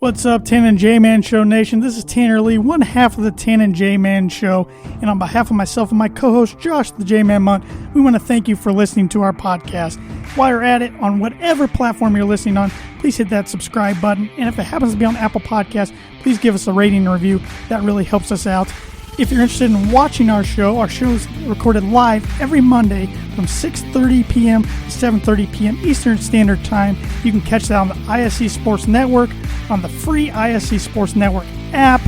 What's up, Tan and J-Man Show Nation? This is Tanner Lee, one half of the Tan and J-Man Show. And on behalf of myself and my co-host, Josh the J-Man Munt, we want to thank you for listening to our podcast. While you're at it, on whatever platform you're listening on, please hit that subscribe button. And if it happens to be on Apple Podcasts, please give us a rating and review. That really helps us out. If you're interested in watching our show is recorded live every Monday from 6:30 p.m. to 7:30 p.m. Eastern Standard Time. You can catch that on the ISC Sports Network, on the free ISC Sports Network app,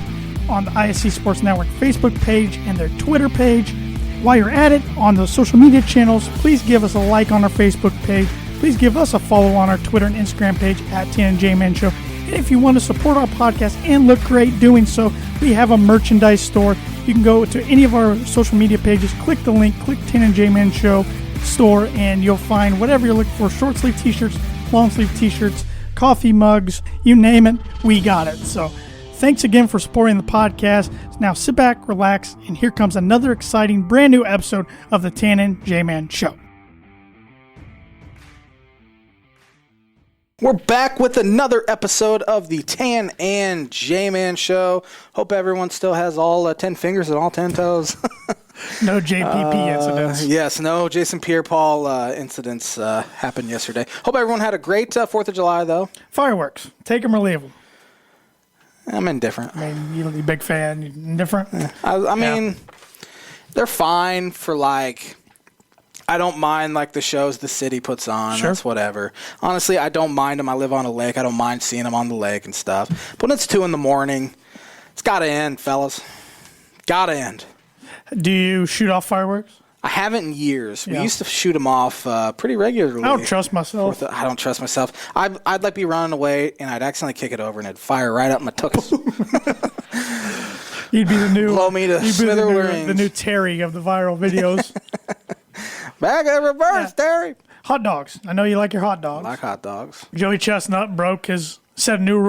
on the ISC Sports Network Facebook page, and their Twitter page. While you're at it, on those social media channels, please give us a like on our Facebook page. Please give us a follow on our Twitter and Instagram page at Tan and J-Man Show. And if you want to support our podcast and look great doing so, we have a merchandise store. You can go to any of our social media pages, click the link, click Tan and J-Man Show store, and you'll find whatever you're looking for. Short sleeve t-shirts, long sleeve t-shirts, coffee mugs, you name it, we got it. So thanks again for supporting the podcast. Now sit back, relax, and here comes another exciting brand new episode of the Tan and J-Man Show. We're back with another episode of the Tan and J-Man Show. Hope everyone still has all 10 fingers and all 10 toes. No JPP incidents. Yes, no Jason Pierre-Paul incidents happened yesterday. Hope everyone had a great 4th of July, though. Fireworks. Take them or leave them. I'm indifferent. I mean, you're a big fan. You're indifferent? I mean, they're fine for I don't mind the shows the city puts on. Sure. That's whatever. Honestly, I don't mind them. I live on a lake. I don't mind seeing them on the lake and stuff. But when it's 2 a.m, it's got to end, fellas. Got to end. Do you shoot off fireworks? I haven't in years. Yeah. We used to shoot them off pretty regularly. I don't trust myself. I don't trust myself. I'd be running away, and I'd accidentally kick it over, and it'd fire right up my tuchus. You'd be the new blow me to smithereens. The new Terry of the viral videos. Back in reverse, Terry. Hot dogs. I know you like your hot dogs. I like hot dogs. Joey Chestnut set a new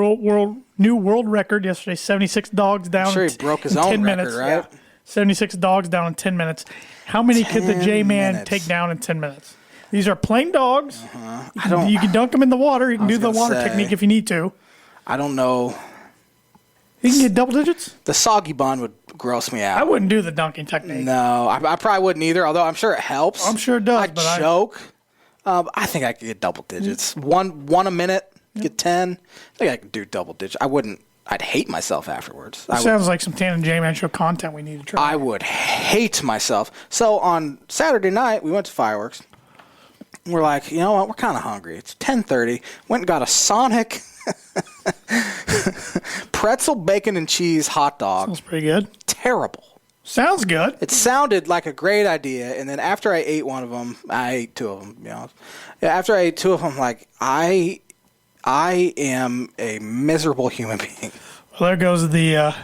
world record yesterday. 76 dogs down. I'm sure he broke his own record, right? Yeah. 76 dogs down in 10 minutes. How many could the J-Man take down in 10 minutes? These are plain dogs. You can dunk them in the water. You can do the water technique if you need to. I don't know. You can get double digits? The soggy bun would gross me out. I wouldn't do the dunking technique. No, I probably wouldn't either, although I'm sure it helps. I'm sure it does. I'd choke. I think I could get double digits. One a minute, get 10. I think I could do double digits. I'd hate myself afterwards. Sounds like some Tan and J-Man Show content we need to try. I would hate myself. So on Saturday night, we went to fireworks. We're like, you know what? We're kind of hungry. It's 10:30. Went and got a Sonic pretzel, bacon, and cheese hot dog. Sounds pretty good. Terrible. Sounds good. It sounded like a great idea, and then after I ate one of them, I ate 2 of them, to be honest. After I ate 2 of them, I am a miserable human being. Well, there goes the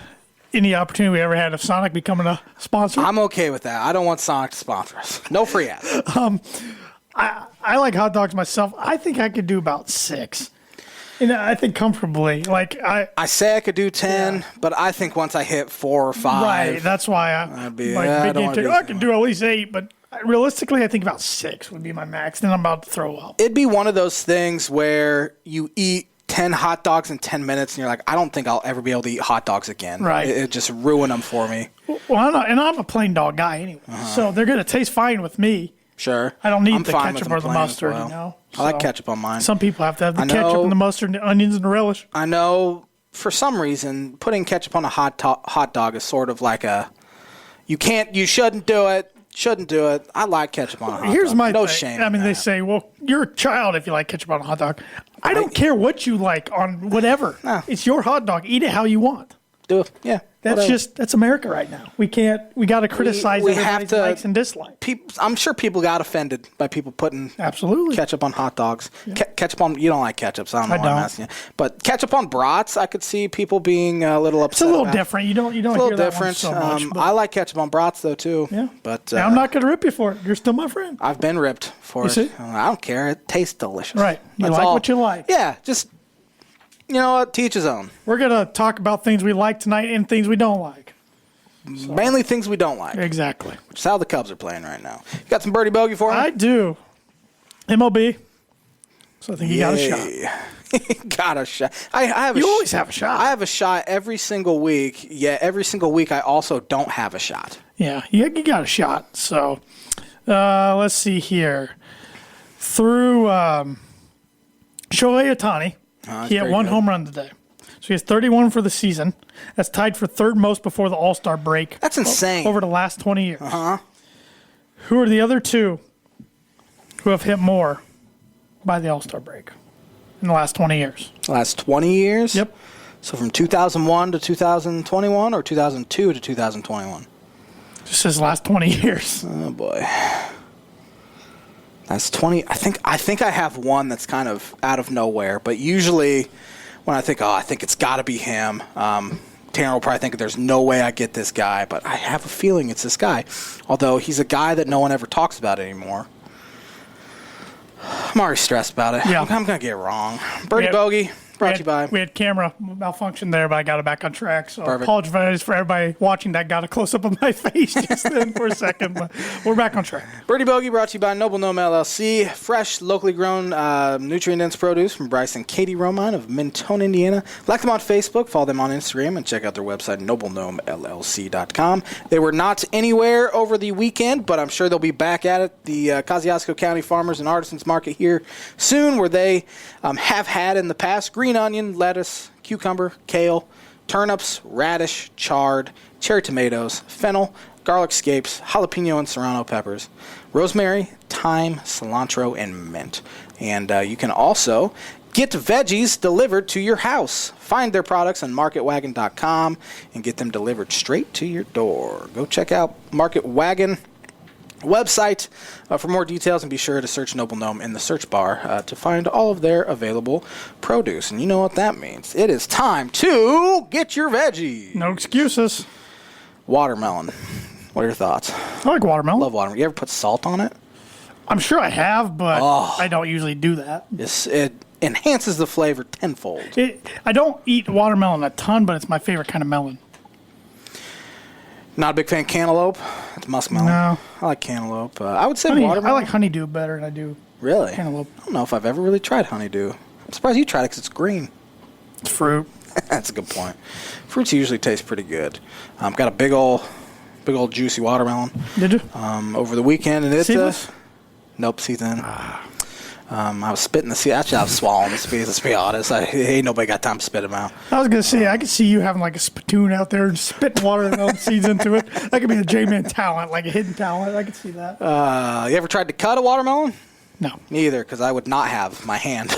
any opportunity we ever had of Sonic becoming a sponsor. I'm okay with that. I don't want Sonic to sponsor us. No free ads. I like hot dogs myself. I think I could do about 6. I think comfortably. I say I could do 10, but I think once I hit 4 or 5. Right, that's why I can do at least 8, but realistically I think about 6 would be my max. Then I'm about to throw up. It'd be one of those things where you eat 10 hot dogs in 10 minutes and you're like, I don't think I'll ever be able to eat hot dogs again. Right. It just ruin them for me. Well, I'm a plain dog guy anyway, so they're going to taste fine with me. Sure. I don't need the ketchup or the mustard, you know. I like ketchup on mine. Some people have to have the ketchup and the mustard and the onions and the relish. I know for some reason putting ketchup on a hot dog is sort of like you shouldn't do it. Shouldn't do it. I like ketchup on a hot dog. Here's my no thing. shame. I mean, they say, well, you're a child if you like ketchup on a hot dog. I don't care what you like on whatever. No. It's your hot dog. Eat it how you want. Do it. Yeah. That's America right now. We got to criticize everybody's likes and dislikes. I'm sure people got offended by people putting ketchup on hot dogs. Yeah. Ketchup on, you don't like ketchup, so I don't know why I'm asking you. But ketchup on brats, I could see people being a little upset. It's a little different. You don't hear that one so much. I like ketchup on brats though too. Yeah. But I'm not going to rip you for it. You're still my friend. I've been ripped for it. See? I don't care. It tastes delicious. Right. You like what you like. Yeah. Just, you know what? To each his own. We're going to talk about things we like tonight and things we don't like. So. Mainly things we don't like. Exactly. Which is how the Cubs are playing right now. You got some Birdie Bogey for me? I do. MLB. So I think you got a shot. Got a shot. I have. You always have a shot. I have a shot every single week. Yeah, every single week I also don't have a shot. Yeah, you got a shot. So let's see here. Through Shohei Ohtani, he had one home run today. So he has 31 for the season. That's tied for third most before the All-Star break. That's insane. Over the last 20 years. Uh-huh. Who are the other two who have hit more by the All-Star break in the last 20 years? Last 20 years? Yep. So from 2001 to 2021 or 2002 to 2021? Just says last 20 years. Oh, boy. That's 20. I think I have one that's kind of out of nowhere, but usually when I think it's got to be him. Tanner will probably think there's no way I get this guy, but I have a feeling it's this guy. Although he's a guy that no one ever talks about anymore. I'm already stressed about it. Yeah. I'm going to get it wrong. Birdie Bogey, brought to you by. We had camera malfunction there, but I got it back on track. So Perfect. I apologize for everybody watching that got a close-up of my face just then for a second, but we're back on track. Birdie Bogey brought to you by Noble Gnome LLC. Fresh, locally grown, nutrient-dense produce from Bryce and Katie Romine of Mentone, Indiana. Like them on Facebook, follow them on Instagram, and check out their website, noblegnomellc.com. They were not anywhere over the weekend, but I'm sure they'll be back at it. The Kosciuszko County Farmers and Artisans Market here soon, where they have had in the past green onion, lettuce, cucumber, kale, turnips, radish, chard, cherry tomatoes, fennel, garlic scapes, jalapeno and serrano peppers, rosemary, thyme, cilantro, and mint. And you can also get veggies delivered to your house. Find their products on marketwagon.com and get them delivered straight to your door. Go check out Market Wagon website for more details, and be sure to search Noble Gnome in the search bar to find all of their available produce. And you know what that means. It is time to get your veggies. No excuses. Watermelon. What are your thoughts? I like watermelon. Love watermelon. You ever put salt on it? I'm sure I have, but I don't usually do that. It enhances the flavor tenfold. I don't eat watermelon a ton, but it's my favorite kind of melon. Not a big fan of cantaloupe. It's muskmelon. No. I like cantaloupe. I would say I watermelon. like honeydew better than I do Really? cantaloupe. I don't know if I've ever really tried honeydew. I'm surprised you tried it because it's green. It's fruit. That's a good point. Fruits usually taste pretty good. Got a big old juicy watermelon. Did you? Over the weekend, and Seedless? Nope, season. I was spitting the seed. Actually, I was swallowing the seeds. Let's be honest. Ain't nobody got time to spit them out. I was going to say, I could see you having like a spittoon out there and spitting watermelon seeds into it. That could be a J-Man talent, like a hidden talent. I could see that. You ever tried to cut a watermelon? No. Me either, because I would not have my hand.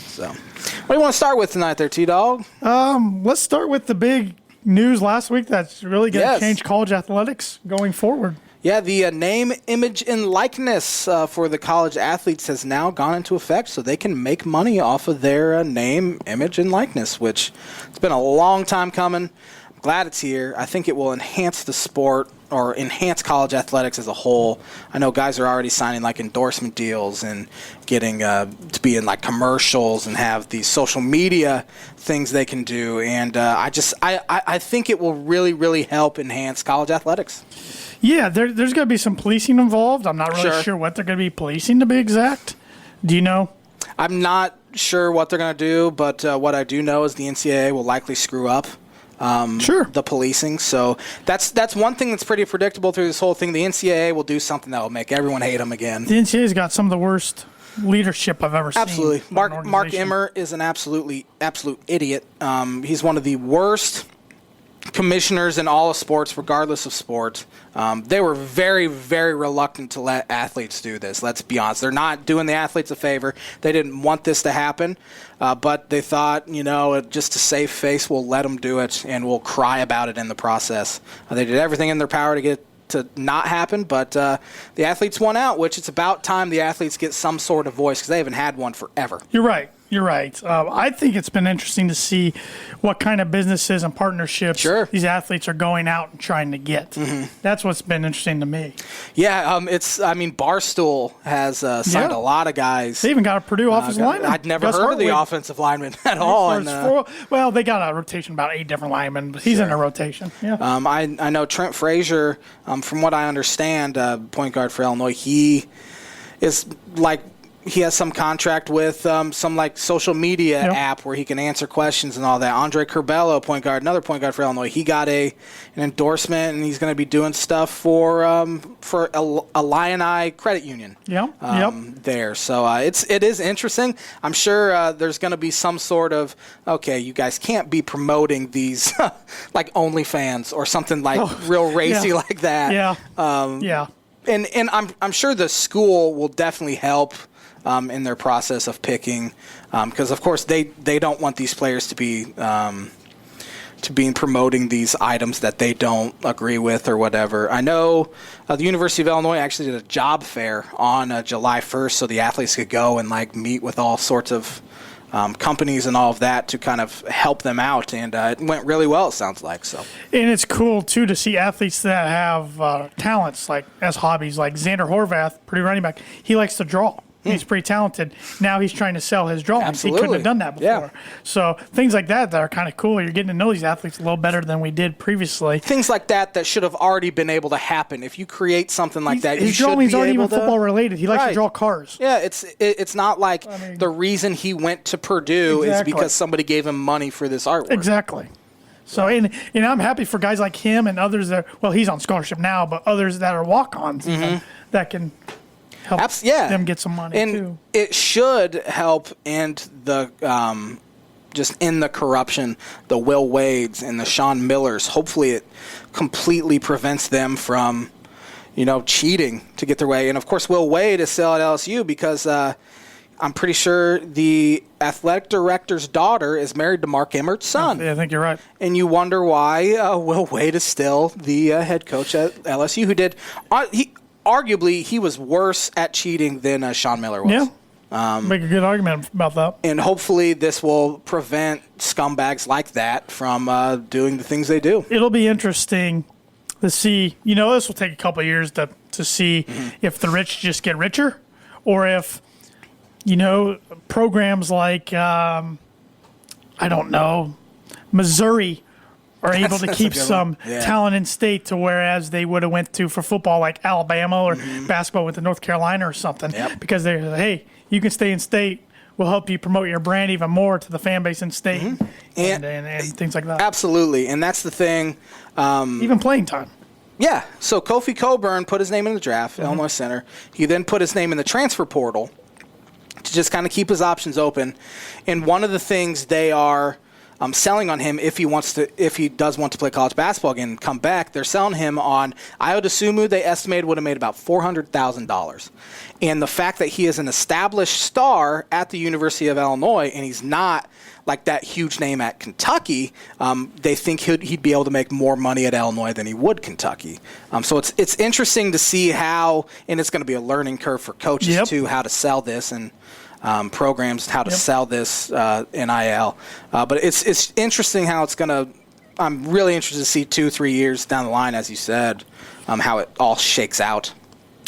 So, what do you want to start with tonight there, T-Dog? Let's start with the big news last week that's really going to Yes. change college athletics going forward. Yeah, the name, image, and likeness for the college athletes has now gone into effect, so they can make money off of their name, image, and likeness, which it's been a long time coming. I'm glad it's here. I think it will enhance the sport or enhance college athletics as a whole. I know guys are already signing like endorsement deals and getting to be in like commercials and have these social media things they can do, and I think it will really, really help enhance college athletics. Yeah, there's going to be some policing involved. I'm not really sure what they're going to be policing, to be exact. Do you know? I'm not sure what they're going to do, but what I do know is the NCAA will likely screw up the policing. So that's one thing that's pretty predictable through this whole thing. The NCAA will do something that will make everyone hate them again. The NCAA's got some of the worst leadership I've ever seen. Absolutely. Mark Emmer is an absolute idiot. He's one of the worst commissioners in all of sports, regardless of sport. They were very, very reluctant to let athletes do this. Let's be honest. They're not doing the athletes a favor. They didn't want this to happen, but they thought, just to save face, we'll let them do it, and we'll cry about it in the process. They did everything in their power to get it to not happen, but the athletes won out, which it's about time the athletes get some sort of voice because they haven't had one forever. You're right. I think it's been interesting to see what kind of businesses and partnerships these athletes are going out and trying to get. Mm-hmm. That's what's been interesting to me. Yeah, Barstool has signed a lot of guys. They even got a Purdue offensive lineman. I'd never heard of the offensive lineman at all. Well, they got a rotation about 8 different linemen, but he's in a rotation. Yeah. I know Trent Frazier, from what I understand, point guard for Illinois, he is like he has some contract with some like social media app where he can answer questions and all that. Andre Curbelo, point guard, another point guard for Illinois, he got an endorsement, and he's going to be doing stuff for Illini Credit Union. There, so it is interesting. I'm sure there's going to be some sort of you guys can't be promoting these like OnlyFans or something like real racy like that. And I'm sure the school will definitely help in their process of picking, because of course they don't want these players to be promoting these items that they don't agree with or whatever. I know the University of Illinois actually did a job fair on July 1st, so the athletes could go and like meet with all sorts of companies and all of that to kind of help them out, and it went really well, it sounds like. So, and it's cool too to see athletes that have talents like as hobbies, like Xander Horvath, Purdue running back. He likes to draw. He's pretty talented. Now he's trying to sell his drawings. Absolutely. He couldn't have done that before. So things like that are kind of cool. You're getting to know these athletes a little better than we did previously. Things like that should have already been able to happen. If you create something like that, his drawings aren't even football related. He likes to draw cars. Yeah, it's not like the reason he went to Purdue is because somebody gave him money for this artwork. Exactly. So, and I'm happy for guys like him and others that, he's on scholarship now, but others that are walk-ons that can help them get some money, and too. It should help end the just in the corruption, the Will Wades and the Sean Millers. Hopefully it completely prevents them from, cheating to get their way. And, of course, Will Wade is still at LSU because I'm pretty sure the athletic director's daughter is married to Mark Emmert's son. Yeah, I think you're right. And you wonder why Will Wade is still the head coach at LSU, who did arguably, he was worse at cheating than Sean Miller was. Yeah, make a good argument about that. And hopefully this will prevent scumbags like that from doing the things they do. It'll be interesting to see. This will take a couple of years to see if the rich just get richer, or if, programs like, I don't know, Missouri are able to keep some talent in state, to whereas they would have went to for football like Alabama or basketball with the North Carolina or something, because they're hey, you can stay in state. We'll help you promote your brand even more to the fan base in state and things like that. Absolutely, and that's the thing. Even playing time. Yeah. So Kofi Coburn put his name in the draft, Illinois center. He then put his name in the transfer portal to just kind of keep his options open. And one of the things they are selling on him, if he does want to play college basketball again and come back, they're selling him on Ayo Dosunmu. They estimated would have made about $400,000, and the fact that he is an established star at the University of Illinois and he's not like that huge name at Kentucky, they think he'd be able to make more money at Illinois than he would Kentucky. So it's interesting to see how, and it's going to be a learning curve for coaches too, how to sell this and. Programs, how to sell this NIL. But it's interesting how it's going to – I'm really interested to see 2-3 years down the line, as you said, how it all shakes out.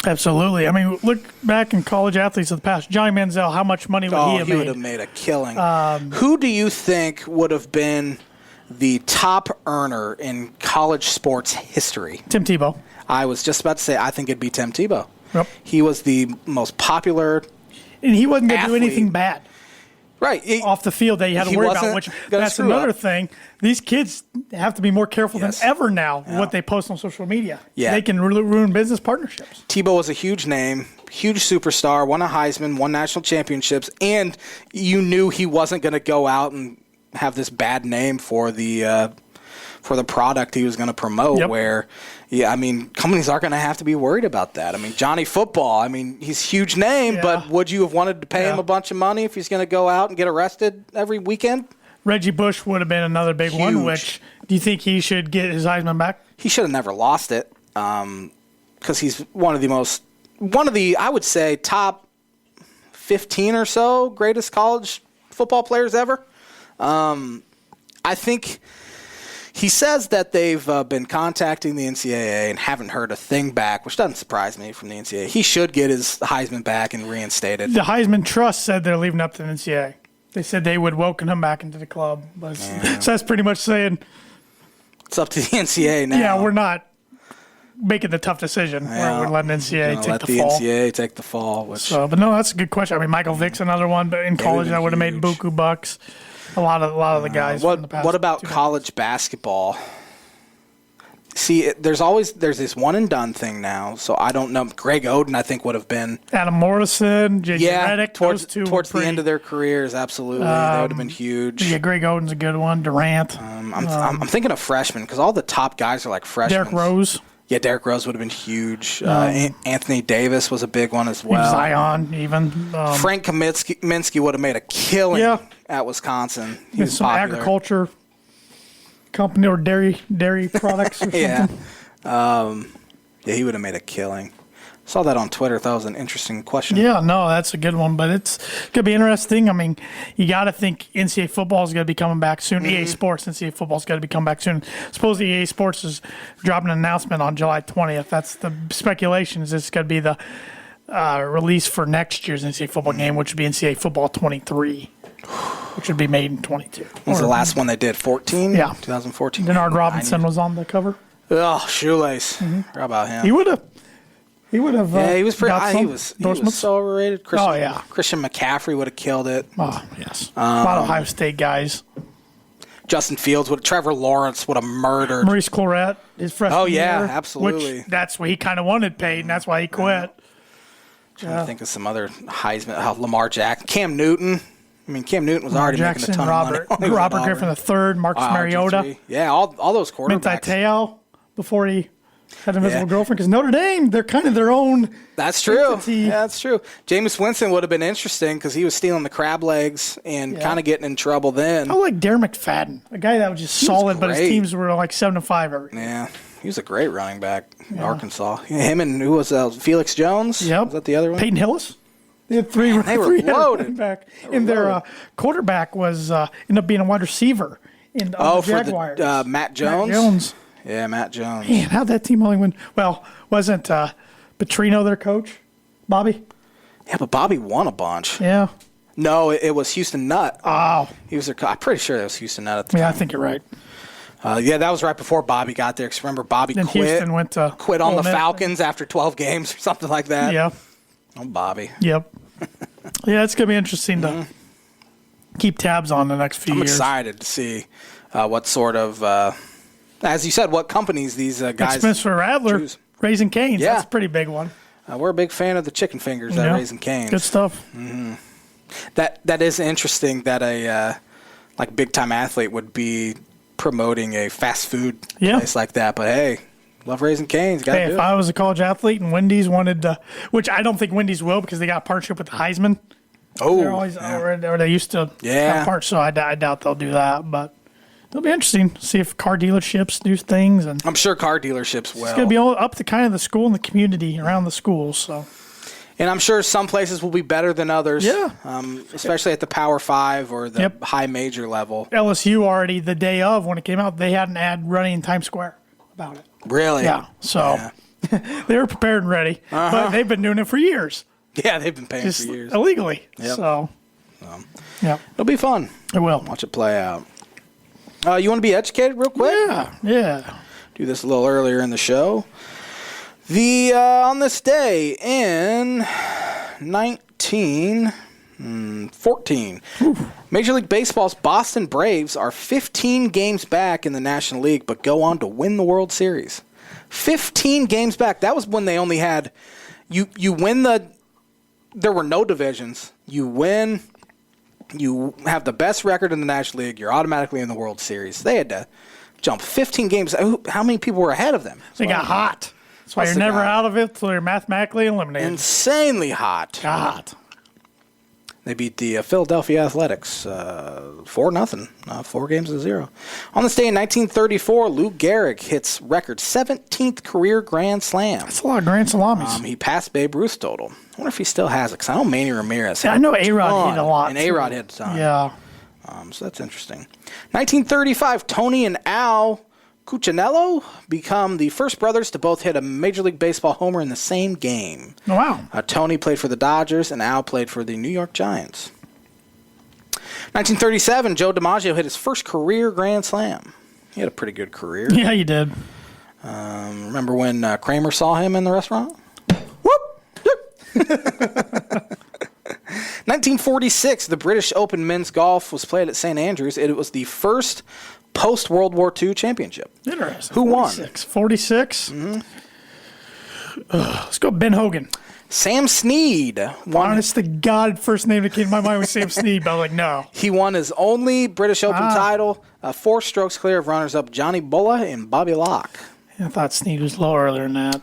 Absolutely. I mean, look back in college athletes of the past. Johnny Manziel, how much money would he have made? He would have made a killing. Who do you think would have been the top earner in college sports history? Tim Tebow. I was just about to say I think it'd be Tim Tebow. Yep. He was the most popular – and he wasn't going to do anything bad. Right. Off the field that you had to worry about, which that's another thing. These kids have to be more careful than ever now what they post on social media. Yeah. They can ruin business partnerships. Tebow was a huge name, huge superstar, won a Heisman, won national championships, and you knew he wasn't going to go out and have this bad name for the product he was going to promote where, companies are going to have to be worried about that. I mean, Johnny Football, he's a huge name, but would you have wanted to pay him a bunch of money if he's going to go out and get arrested every weekend? Reggie Bush would have been another big one, which do you think he should get his Heisman back? He should have never lost it because he's one of the, I would say, top 15 or so greatest college football players ever. I think... He says that they've been contacting the NCAA and haven't heard a thing back, which doesn't surprise me from the NCAA. He should get his Heisman back and reinstated. The Heisman Trust said they're leaving up to the NCAA. They said they would welcome him back into the club. So that's pretty much saying... It's up to the NCAA now. Yeah, we're not making the tough decision. Yeah, We're letting NCAA take let the the fall. NCAA take the fall. Which But no, that's a good question. I mean, Michael Vick's another one, but in college I would have made huge. buku bucks. A lot of the guys. From the past What about 2 college basketball? See, there's this one and done thing now, so I don't know. Greg Oden, I think, would have been Adam Morrison, J.J. Redick, towards those two the end of their careers, absolutely, they would have been huge. Yeah, Greg Oden's a good one. Durant, I'm thinking of freshmen because all the top guys are like freshmen. Derrick Rose. Yeah, Derrick Rose would have been huge. Anthony Davis was a big one as well. Zion, even. Frank Kaminsky would have made a killing at Wisconsin. He was some popular. agriculture company or dairy products or something. Yeah, he would have made a killing. Saw that on Twitter. Thought it was an interesting question. Yeah, no, that's a good one, but it's going to be interesting. I mean, you got to think NCAA football is going to be coming back soon. EA Sports, NCAA football is going to be coming back soon. Suppose EA Sports is dropping an announcement on July 20th. That's the speculation. Is it's going to be the release for next year's NCAA football game, which would be NCAA football 23, which would be made in 22. What was the last one they did? 14? Yeah. 2014. Denard Robinson was on the cover. Oh, shoelace. How about him? He would have. Yeah, he was pretty. got some He was endorsements. so overrated. Christian, yeah. Christian McCaffrey would have killed it. Oh, yes. A lot of Ohio State guys. Justin Fields Trevor Lawrence would have murdered. Maurice Clarett, his freshman year. Absolutely. Which that's what he kind of wanted paid, and that's why he quit. Trying to think of some other Heisman. Lamar Jackson. Cam Newton. I mean, Cam Newton was already making a ton of money. Robert Griffin III, Marcus Mariota. RG3. Yeah, all those quarterbacks. Minty Te'o before he had an invisible girlfriend. Because Notre Dame, they're kind of their own That's true. entity. Yeah, that's true. Jameis Winston would have been interesting because he was stealing the crab legs and kind of getting in trouble then. I like Darren McFadden, a guy that was just solid, but his great. teams were like 7-5 every year. Yeah, he was a great running back in Arkansas. Him and who was Felix Jones? Yep. Was that the other one? Peyton Hillis. They had three. They were three-headed loaded. running back. And their quarterback was ended up being a wide receiver in the Jaguars. For Matt Jones? Matt Jones. Yeah, Matt Jones. Man, how'd that team only win? Well, wasn't Petrino their coach? Bobby? Yeah, but Bobby won a bunch. Yeah. No, it was Houston Nutt. Oh. He was their I'm pretty sure that was Houston Nutt at the time. Yeah, I think you're right. Yeah, that was right before Bobby got there. Because remember, Bobby Then quit. Houston went to quit on Ole the Miss. Falcons after 12 games or something like that. Yeah. Oh, Bobby. Yep. Yeah, it's going to be interesting to keep tabs on the next few I'm years. excited to see what sort of, as you said, what companies these guys Spencer Rattler, choose. Raising Cane's. Yeah. That's a pretty big one. We're a big fan of the chicken fingers at Raising Cane's. Good stuff. That is interesting that a big time athlete would be promoting a fast food place like that. But hey, love Raising Cane's. Got to Hey, do if it. I was a college athlete and Wendy's wanted to, which I don't think Wendy's will because they got a partnership with the Heisman. They're always, or they used to have parts, so I doubt they'll do that. But it'll be interesting to see if car dealerships do things. And I'm sure car dealerships will. it's going to be all up to kind of the school and the community around the schools. So. And I'm sure some places will be better than others. Yeah. Especially at the Power 5 or the high major level. LSU already, the day of when it came out, they had an ad running in Times Square about it. Really? Yeah. So they were prepared and ready. But they've been doing it for years. Yeah, they've been paying Just for years. illegally. Yep. So, yeah. It'll be fun. It will. Watch it play out. You want to be educated real quick? Yeah. Do this a little earlier in the show. On this day in 1914, Major League Baseball's Boston Braves are 15 games back in the National League, but go on to win the World Series. 15 games back. That was when they only had you win there were no divisions. You win, you have the best record in the National League, you're automatically in the World Series. They had to jump 15 games. How many people were ahead of them? They got hot. That's why you're never out of it until you're mathematically eliminated. Insanely hot. God. They beat the Philadelphia Athletics 4-0, 4-0. On this day in 1934, Lou Gehrig hits record 17th career Grand Slam. That's a lot of Grand Salamis. He passed Babe Ruth's total. I wonder if he still has it, because I know Manny Ramirez had I know A-Rod hit a lot. And A-Rod hit a ton. Yeah. So that's interesting. 1935, Tony and Al Cuccinello become the first brothers to both hit a Major League Baseball homer in the same game. Oh, wow. Tony played for the Dodgers, and Al played for the New York Giants. 1937, Joe DiMaggio hit his first career Grand Slam. He had a pretty good career. Yeah, you did. Remember when Kramer saw him in the restaurant? Whoop! 1946, the British Open men's golf was played at St. Andrews. It was the first post-World War II championship. Interesting. Who won? 46? Mm-hmm. Let's go Ben Hogan. Sam Snead won. Honest to God, first name that came to my mind was Sam Snead, but I was like, no. He won his only British Open title, 4 strokes clear of runners-up Johnny Bulla and Bobby Locke. I thought Snead was low earlier than that.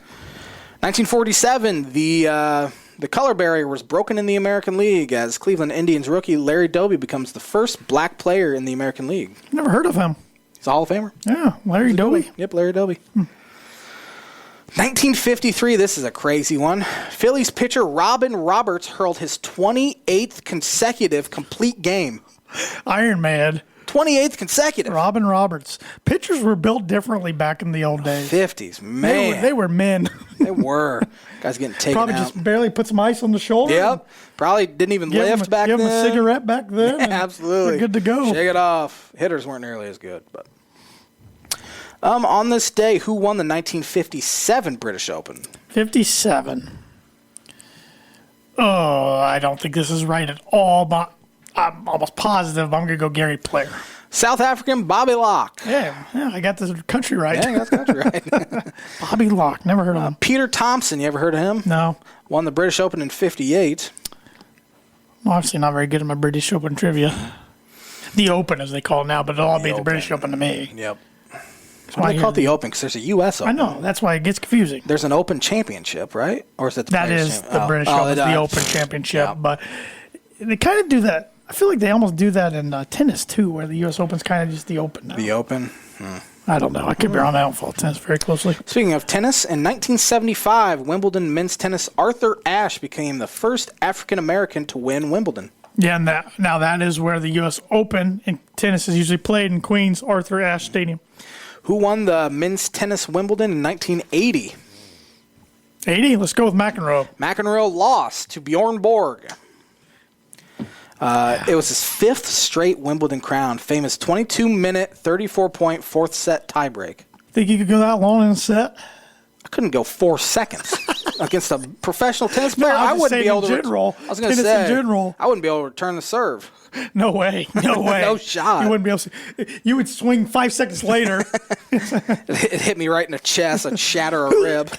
1947, the color barrier was broken in the American League as Cleveland Indians rookie Larry Doby becomes the first black player in the American League. Never heard of him. He's a Hall of Famer. Yeah, Larry Doby. Yep, Larry Doby. 1953, this is a crazy one. Phillies pitcher Robin Roberts hurled his 28th consecutive complete game. Iron Man. 28th consecutive. Robin Roberts. Pitchers were built differently back in the old days. 50s, man. They were men. They were. Guys getting taken Probably out. just barely put some ice on the shoulder. Yep. Probably didn't even lift back then. Give them a cigarette back then. Yeah, absolutely. They're good to go. Shake it off. Hitters weren't nearly as good, but... on this day, who won the 1957 British Open? 57. Oh, I don't think this is right at all, but I'm almost positive I'm going to go Gary Player. South African Bobby Locke. Yeah, I got the country right. Yeah, that's country right. Bobby Locke, never heard of him. Peter Thompson, you ever heard of him? No. Won the British Open in 58. I'm obviously not very good at my British Open trivia. The Open, as they call it now, but it'll all be the British Open to me. Yep. Why do they call it the Open? Because there's a U.S. Open. I know. That's why it gets confusing. There's an Open Championship, right? Or is it the That is the British Open, the Open Championship. Yeah. But they kind of do that. I feel like they almost do that in tennis, too, where the U.S. Open's kind of just the Open now. The Open? I don't know. I could be wrong. I don't follow tennis very closely. Speaking of tennis, in 1975, Wimbledon men's tennis Arthur Ashe became the first African-American to win Wimbledon. Yeah, and now that is where the U.S. Open in tennis is usually played in Queens Arthur Ashe Stadium. Who won the men's tennis Wimbledon in 1980? 80? Let's go with McEnroe. McEnroe lost to Bjorn Borg. It was his 5th straight Wimbledon crown. Famous 22-minute, 34-point fourth set tiebreak. Think you could go that long in a set? I couldn't go 4 seconds against a professional tennis player. I wouldn't be able to. I was going to say, in general. I wouldn't be able to return the serve. No way. No way. No shot. You wouldn't be able to. You would swing 5 seconds later. It hit me right in the chest. I'd shatter a rib.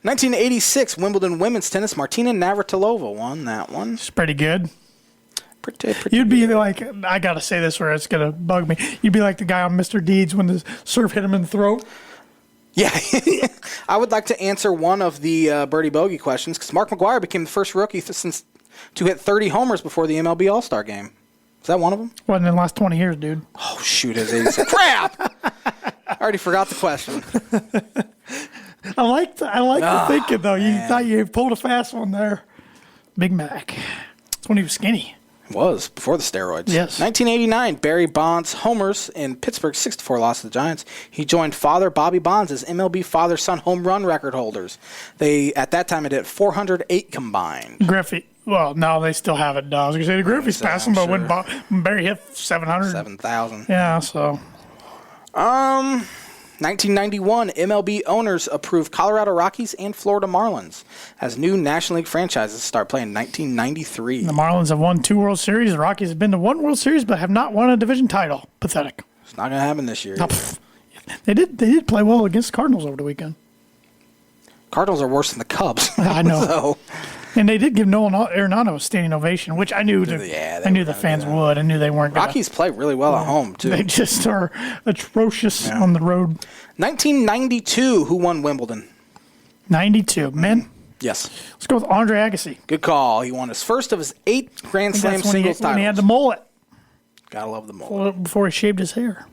1986, Wimbledon women's tennis. Martina Navratilova won that one. It's pretty good. Pretty You'd be like, I got to say this or it's going to bug me. You'd be like the guy on Mr. Deeds when the serve hit him in the throat. Yeah. I would like to answer one of the Birdie Bogey questions because Mark McGwire became the first rookie to hit 30 homers before the MLB All-Star Game. Is that one of them? Wasn't in the last 20 years, dude. Oh, shoot. It is. Crap! I already forgot the question. I like the thinking, though. You thought you pulled a fast one there. Big Mac. That's when he was skinny. It was, before the steroids. Yes. 1989, Barry Bonds homers in Pittsburgh's 6-4 loss to the Giants. He joined father Bobby Bonds as MLB father-son home run record holders. They, at that time, it hit 408 combined. Griffey. Well, no, they still have it. I was going to say the Griffey's passing, but when Barry hit 700. 7,000. Yeah, so. 1991, MLB owners approved Colorado Rockies and Florida Marlins as new National League franchises start playing in 1993. The Marlins have won 2 World Series. The Rockies have been to 1 World Series, but have not won a division title. Pathetic. It's not going to happen this year. No, they did play well against the Cardinals over the weekend. Cardinals are worse than the Cubs. I know. So. And they did give Nolan Arenado a standing ovation, which I knew the fans would. I knew they weren't going to. Rockies play really well at home, too. They just are atrocious on the road. 1992, who won Wimbledon? 92. Men? Yes. Let's go with Andre Agassi. Good call. He won his first of his 8 Grand Slam singles titles. When he had the mullet. Gotta love the mullet. Before he shaved his hair.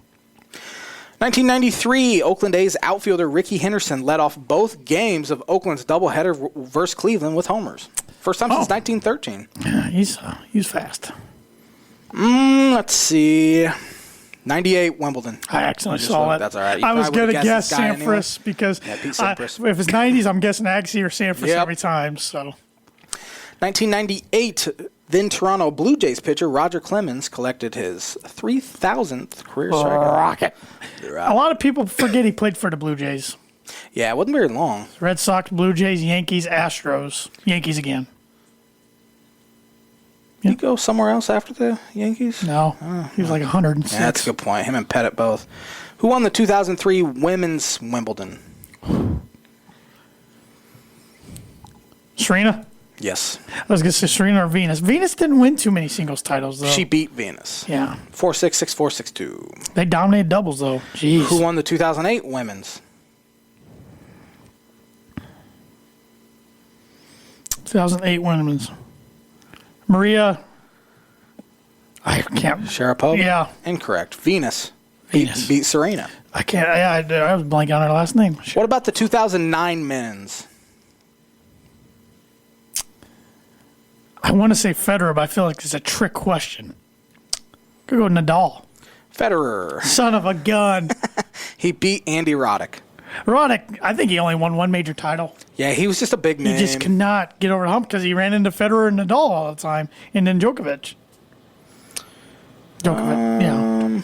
1993, Oakland A's outfielder Ricky Henderson led off both games of Oakland's doubleheader versus Cleveland with homers. First time since 1913. Yeah, he's fast. Let's see. 98, Wimbledon. I accidentally saw it. That's all right. I was going to guess Sampras because Pete Sampras. If it's 90s, I'm guessing Agassi or Sampras every time. So, 1998, then Toronto Blue Jays pitcher Roger Clemens collected his 3,000th career strikeout. Rocket. A lot of people forget he played for the Blue Jays. Yeah, it wasn't very long. Red Sox, Blue Jays, Yankees, Astros. Yankees again. Did he go somewhere else after the Yankees? No. He was like 106. Yeah, that's a good point. Him and Pettit both. Who won the 2003 Women's Wimbledon? Serena? Yes. I was going to say Serena or Venus. Venus didn't win too many singles titles, though. She beat Venus. Yeah. 4-6, 6-4, 6-2. They dominated doubles, though. Jeez. Who won the 2008 Women's? 2008 Women's. Maria. I can't. Sharapova? Yeah. Incorrect. Venus. Venus. Beat Serena. I can't. I was blanking on her last name. What about the 2009 Men's? I want to say Federer, but I feel like it's a trick question. Could go Nadal. Federer. Son of a gun. He beat Andy Roddick. Roddick, I think he only won one major title. Yeah, he was just a big name. He just could not get over the hump because he ran into Federer and Nadal all the time, and then Djokovic. Yeah.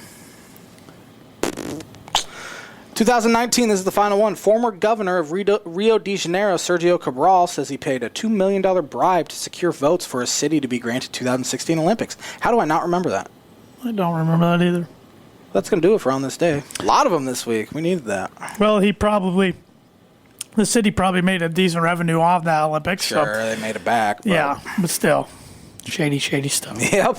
2019 is the final one. Former governor of Rio de Janeiro, Sergio Cabral, says he paid a $2 million bribe to secure votes for a city to be granted 2016 Olympics. How do I not remember that? I don't remember that either. That's going to do it for On This Day. A lot of them this week. We needed that. Well, the city probably made a decent revenue off that Olympics. Sure, so, they made it back. But. Yeah, but still, shady stuff. Yep.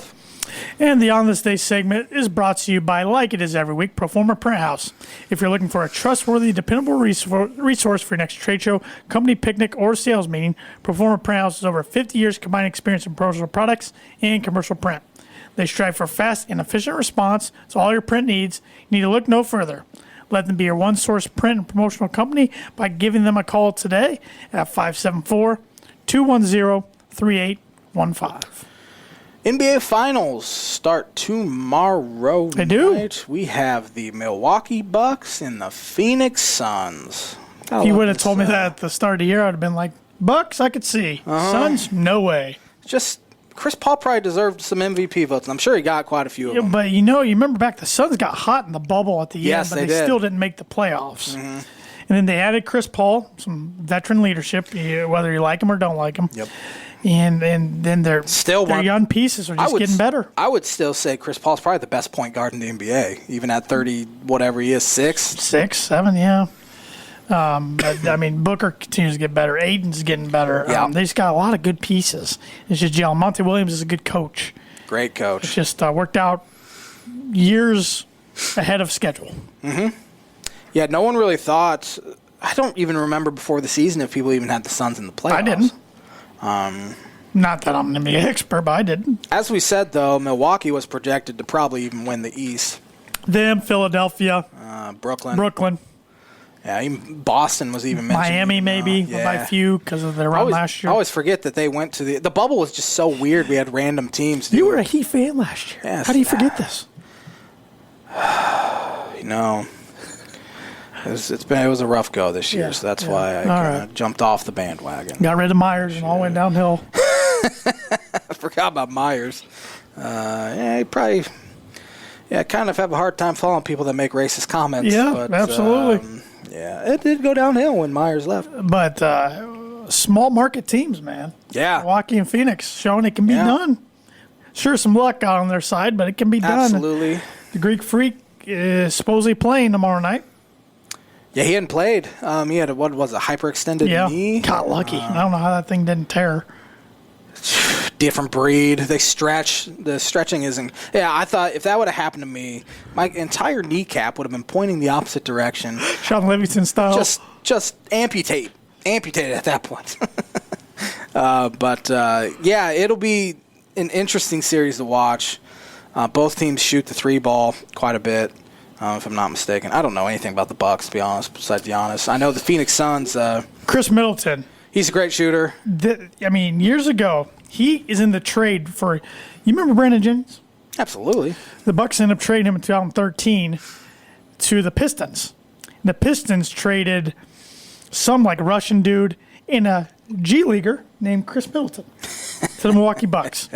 And the On This Day segment is brought to you by, like it is every week, Proforma Print House. If you're looking for a trustworthy, dependable resource for your next trade show, company picnic, or sales meeting, Proforma Print House has over 50 years combined experience in promotional products and commercial print. They strive for fast and efficient response to all your print needs. You need to look no further. Let them be your one-source print and promotional company by giving them a call today at 574-210-3815. NBA Finals start tomorrow They do. night. We have the Milwaukee Bucks and the Phoenix Suns. If you would have told me that at the start of the year, I would have been like, Bucks, I could see. Suns, no way. Just Chris Paul probably deserved some MVP votes, and I'm sure he got quite a few of them. But you remember back, the Suns got hot in the bubble at the Yes, end, but they they did. still didn't make the playoffs. And then they added Chris Paul, some veteran leadership, whether you like him or don't like him. Yep. And then their young pieces are just getting better. I would still say Chris Paul's probably the best point guard in the NBA, even at 30, whatever he is, 6. 6, 7, yeah. But, I mean, Booker continues to get better. Aiden's getting better. Yeah. They just got a lot of good pieces. It's just gel. Monty Williams is a good coach. Great coach. It's just worked out years ahead of schedule. Yeah, no one really thought. I don't even remember before the season if people even had the Suns in the playoffs. I didn't. Not that I'm an NBA expert, but I didn't. As we said, though, Milwaukee was projected to probably even win the East. Them, Philadelphia, Brooklyn. Yeah, even Boston was even mentioned. Miami, maybe, by a few because of their run last year. I always forget that they went to the bubble was just so weird. We had random teams. You were a Heat fan last year. Yes. How do you forget this? It was a rough go this year, so that's why I kind of jumped off the bandwagon. Got rid of Myers and all went downhill. I forgot about Myers. He probably kind of have a hard time following people that make racist comments. Yeah, but, absolutely. It did go downhill when Myers left. But small market teams, man. Yeah. Milwaukee and Phoenix showing it can be done. Sure, some luck out on their side, but it can be done. Absolutely. The Greek Freak is supposedly playing tomorrow night. Yeah, he hadn't played. He had a hyperextended knee. Got lucky. I don't know how that thing didn't tear. Different breed. They stretch. The stretching isn't. Yeah, I thought if that would have happened to me, my entire kneecap would have been pointing the opposite direction. Sean Livingston style. Just amputate at that point. But it'll be an interesting series to watch. Both teams shoot the 3 ball quite a bit. If I'm not mistaken. I don't know anything about the Bucks, to be honest, besides Giannis. I know the Phoenix Suns. Chris Middleton. He's a great shooter. Years ago, he is in the trade for. You remember Brandon Jennings? Absolutely. The Bucks ended up trading him in 2013 to the Pistons. The Pistons traded some Russian dude and a G leaguer named Chris Middleton. to the Milwaukee Bucks.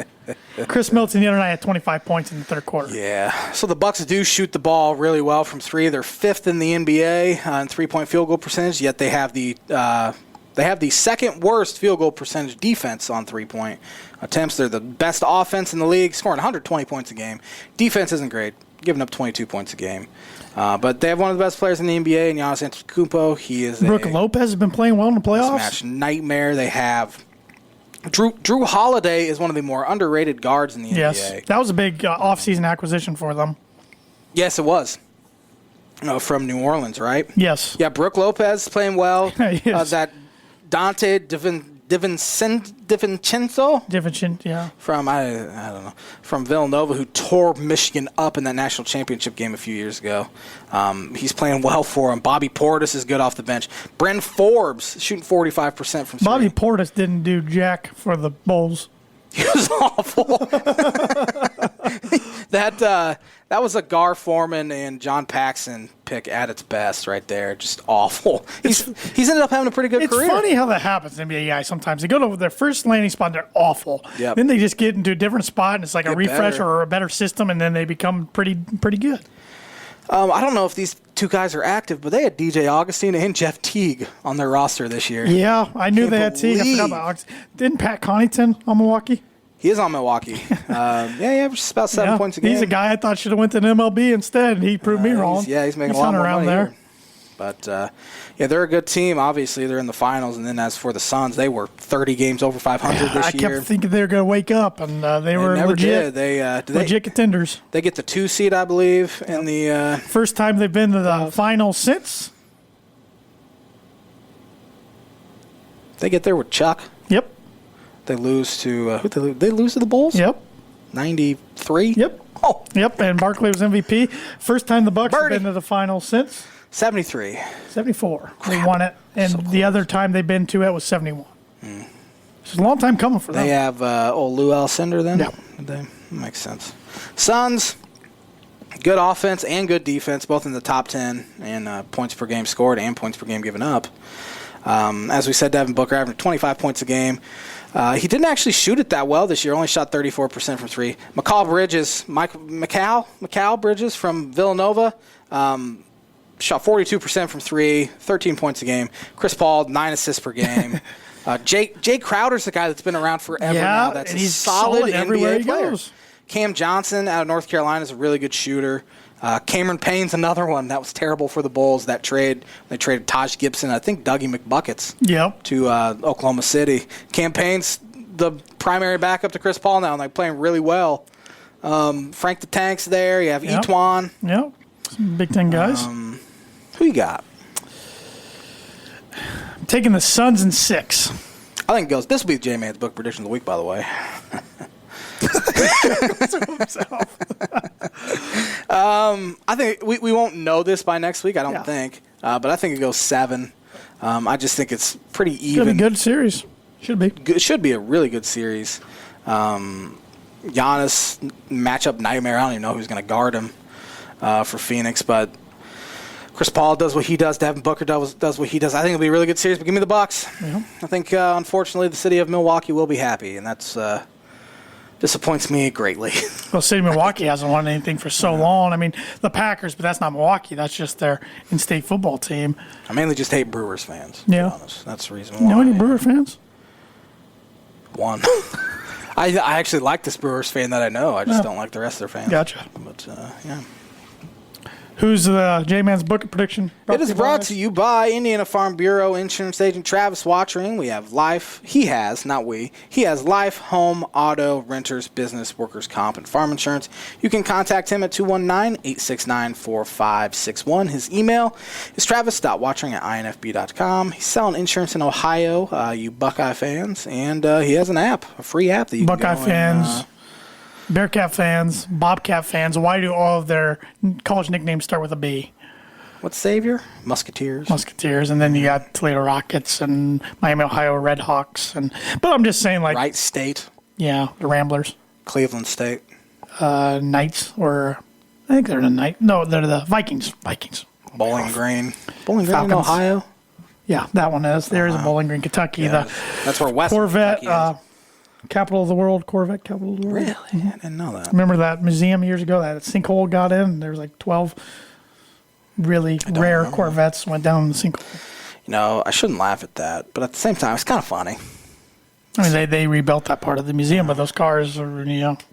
Chris Middleton the other night had 25 points in the third quarter. Yeah. So the Bucks do shoot the ball really well from three. They're fifth in the NBA in three-point field goal percentage, yet they have the second worst field goal percentage defense on three-point attempts. They're the best offense in the league, scoring 120 points a game. Defense isn't great, giving up 22 points a game. But they have one of the best players in the NBA, and Giannis Antetokounmpo. He is Brook Lopez has been playing well in the playoffs. Smash nightmare. They have Drew Holiday is one of the more underrated guards in the NBA. Yes, that was a big offseason acquisition for them. Yes, it was. From New Orleans, right? Yes. Yeah, Brook Lopez playing well. Yes. That Dante DiVincenzo Yeah. from I don't know, from Villanova, who tore Michigan up in that national championship game a few years ago. He's playing well for him. Bobby Portis is good off the bench. Bryn Forbes shooting 45% from three. Bobby Portis didn't do jack for the Bulls. He was awful. That was a Gar Forman and John Paxson pick at its best right there. Just awful. He's ended up having a pretty good career. It's funny how that happens in NBA guys sometimes. They go to their first landing spot, they're awful. Yep. Then they just get into a different spot, and it's like a refresh better. or a better system, and then they become pretty good. I don't know if these two guys are active, but they had DJ Augustine and Jeff Teague on their roster this year. Yeah, I knew they had Teague. I forgot about Alex. Didn't Pat Connaughton on Milwaukee? He is on Milwaukee. He averages about 7 points a game. He's a guy I thought should have went to the MLB instead, and he proved me wrong. He's making a lot more money there. But, they're a good team. Obviously, they're in the finals. And then as for the Suns, they were 30 games over 500 this year. I kept thinking they were going to wake up, and they were never legit. Did. Legit contenders. They get the 2 seed, I believe, in the first time they've been to the finals since. They get there with Chuck. Yep. They lose to who? They lose to the Bulls. Yep. 93. Yep. Oh. Yep. And Barkley was MVP. First time the Bucks Birdie. have been to the finals since 73. 74. They won it, and the other time they've been to it was 71. It's a long time coming for them. They have old Lou Alcindor then. Yep. That makes sense. Suns. Good offense and good defense, both in the top 10 in points per game scored and points per game given up. As we said, Devin Booker averaging 25 points a game. He didn't actually shoot it that well this year. Only shot 34% from three. Mikal Bridges from Villanova shot 42% from three, 13 points a game. Chris Paul, 9 assists per game. Jay Crowder's the guy that's been around forever now. That's and a he's solid everywhere NBA he player. goes. Cam Johnson out of North Carolina is a really good shooter. Cameron Payne's another one that was terrible for the Bulls. That trade, they traded Taj Gibson, I think Dougie McBuckets, to Oklahoma City. Cam Payne's the primary backup to Chris Paul now, and they're playing really well. Frank the Tank's there. You have Etuan. Yep, some Big Ten guys. Who you got? I'm taking the Suns in 6. I think it goes. This will be J-Man's book prediction of the week, by the way. I think we won't know this by next week. I don't think, but I think it goes 7. I just think it's pretty even. Should be a good series. Should be. It should be a really good series. Giannis matchup nightmare. I don't even know who's going to guard him for Phoenix, but Chris Paul does what he does. Devin Booker does what he does. I think it'll be a really good series. But give me the Bucks. Yeah. I think unfortunately the city of Milwaukee will be happy, and that's. Disappoints me greatly. Well, City of Milwaukee hasn't won anything for so long. I mean, the Packers, but that's not Milwaukee. That's just their in-state football team. I mainly just hate Brewers fans. To be honest. That's the reason why. You know any Brewer fans? One. I actually like this Brewers fan that I know. I just don't like the rest of their fans. Gotcha. But, yeah. Who's J-Man's book prediction? It is brought to you by Indiana Farm Bureau Insurance Agent Travis Watchering. We have life. He has, not we. He has life, home, auto, renters, business, workers' comp, and farm insurance. You can contact him at 219-869-4561. His email is travis.watchering@infb.com. He's selling insurance in Ohio, you Buckeye fans, and he has an app, a free app that you Buckeye can go fans. Bearcat fans, Bobcat fans, why do all of their college nicknames start with a B? What's Xavier? Musketeers. And then you got Toledo Rockets and Miami, Ohio Redhawks. But I'm just saying, like... Wright State. Yeah, the Ramblers. Cleveland State. Knights, or... I think they're the Knights. No, they're the Vikings. Bowling Green. Bowling Green in Ohio? Yeah, that one is. There is a Bowling Green, Kentucky. Yeah, that's where West Corvette... Kentucky is. Capital of the world, Corvette capital of the world. Really? I didn't know that. Remember that museum years ago that sinkhole got in? And there was like 12 really rare Corvettes went down in the sinkhole. You know, I shouldn't laugh at that, but at the same time, it's kind of funny. I mean, they rebuilt that part of the museum, but those cars are,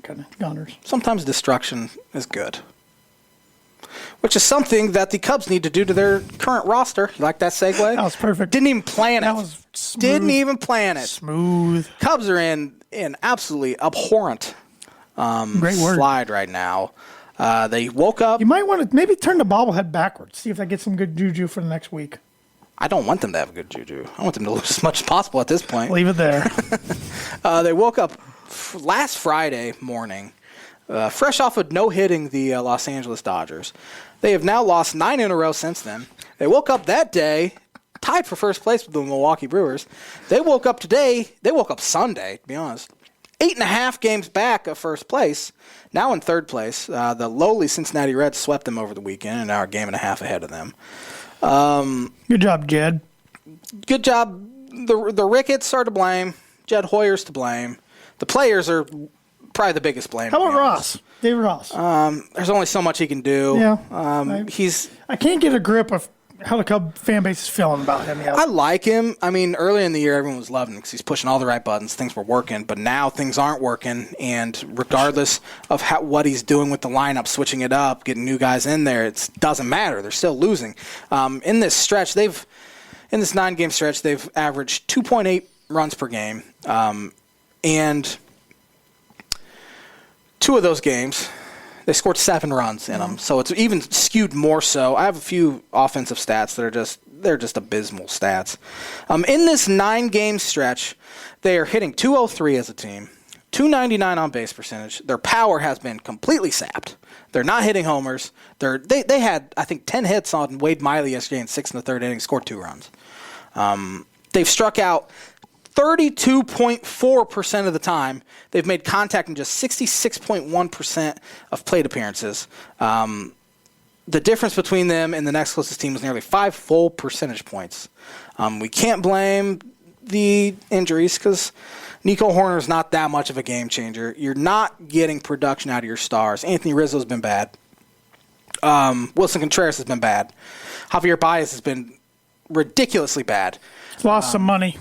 kind of goners. Sometimes destruction is good, which is something that the Cubs need to do to their current roster. You like that segue? That was perfect. Didn't even plan it. That was smooth. Didn't even plan it. Smooth. Cubs are in an absolutely abhorrent Great word. slide right now. They woke up. You might want to maybe turn the bobblehead backwards, see if that gets some good juju for the next week. I don't want them to have good juju. I want them to lose as much as possible at this point. Leave it there. They woke up last Friday morning, fresh off of no-hitting the Los Angeles Dodgers. They have now lost 9 in a row since then. They woke up that day, tied for first place with the Milwaukee Brewers. They woke up today. They woke up Sunday, to be honest. 8.5 games back of first place. Now in third place. The lowly Cincinnati Reds swept them over the weekend and are a game and a half ahead of them. Good job, Jed. Good job. The Ricketts are to blame. Jed Hoyer's to blame. The players are probably the biggest blame. How about Ross? David Ross. There's only so much he can do. Yeah. I can't get a grip of how the Cub fan base is feeling about him yet. I like him. I mean, early in the year, everyone was loving him because he's pushing all the right buttons. Things were working, but now things aren't working. And regardless of what he's doing with the lineup, switching it up, getting new guys in there, it doesn't matter. They're still losing. In this stretch, in this 9-game stretch, they've averaged 2.8 runs per game. And 2 of those games, they scored 7 runs in them, so it's even skewed more so. I have a few offensive stats that they're just abysmal stats. In this 9-game stretch, they are hitting .203 as a team, .299 on base percentage. Their power has been completely sapped. They're not hitting homers. They had, I think, 10 hits on Wade Miley yesterday in 6 in the third inning, scored 2 runs. They've struck out 32.4% of the time. They've made contact in just 66.1% of plate appearances. The difference between them and the next closest team is nearly 5 full percentage points. We can't blame the injuries because Nico Horner's not that much of a game changer. You're not getting production out of your stars. Anthony Rizzo's been bad. Wilson Contreras has been bad. Javier Baez has been ridiculously bad. Lost some money.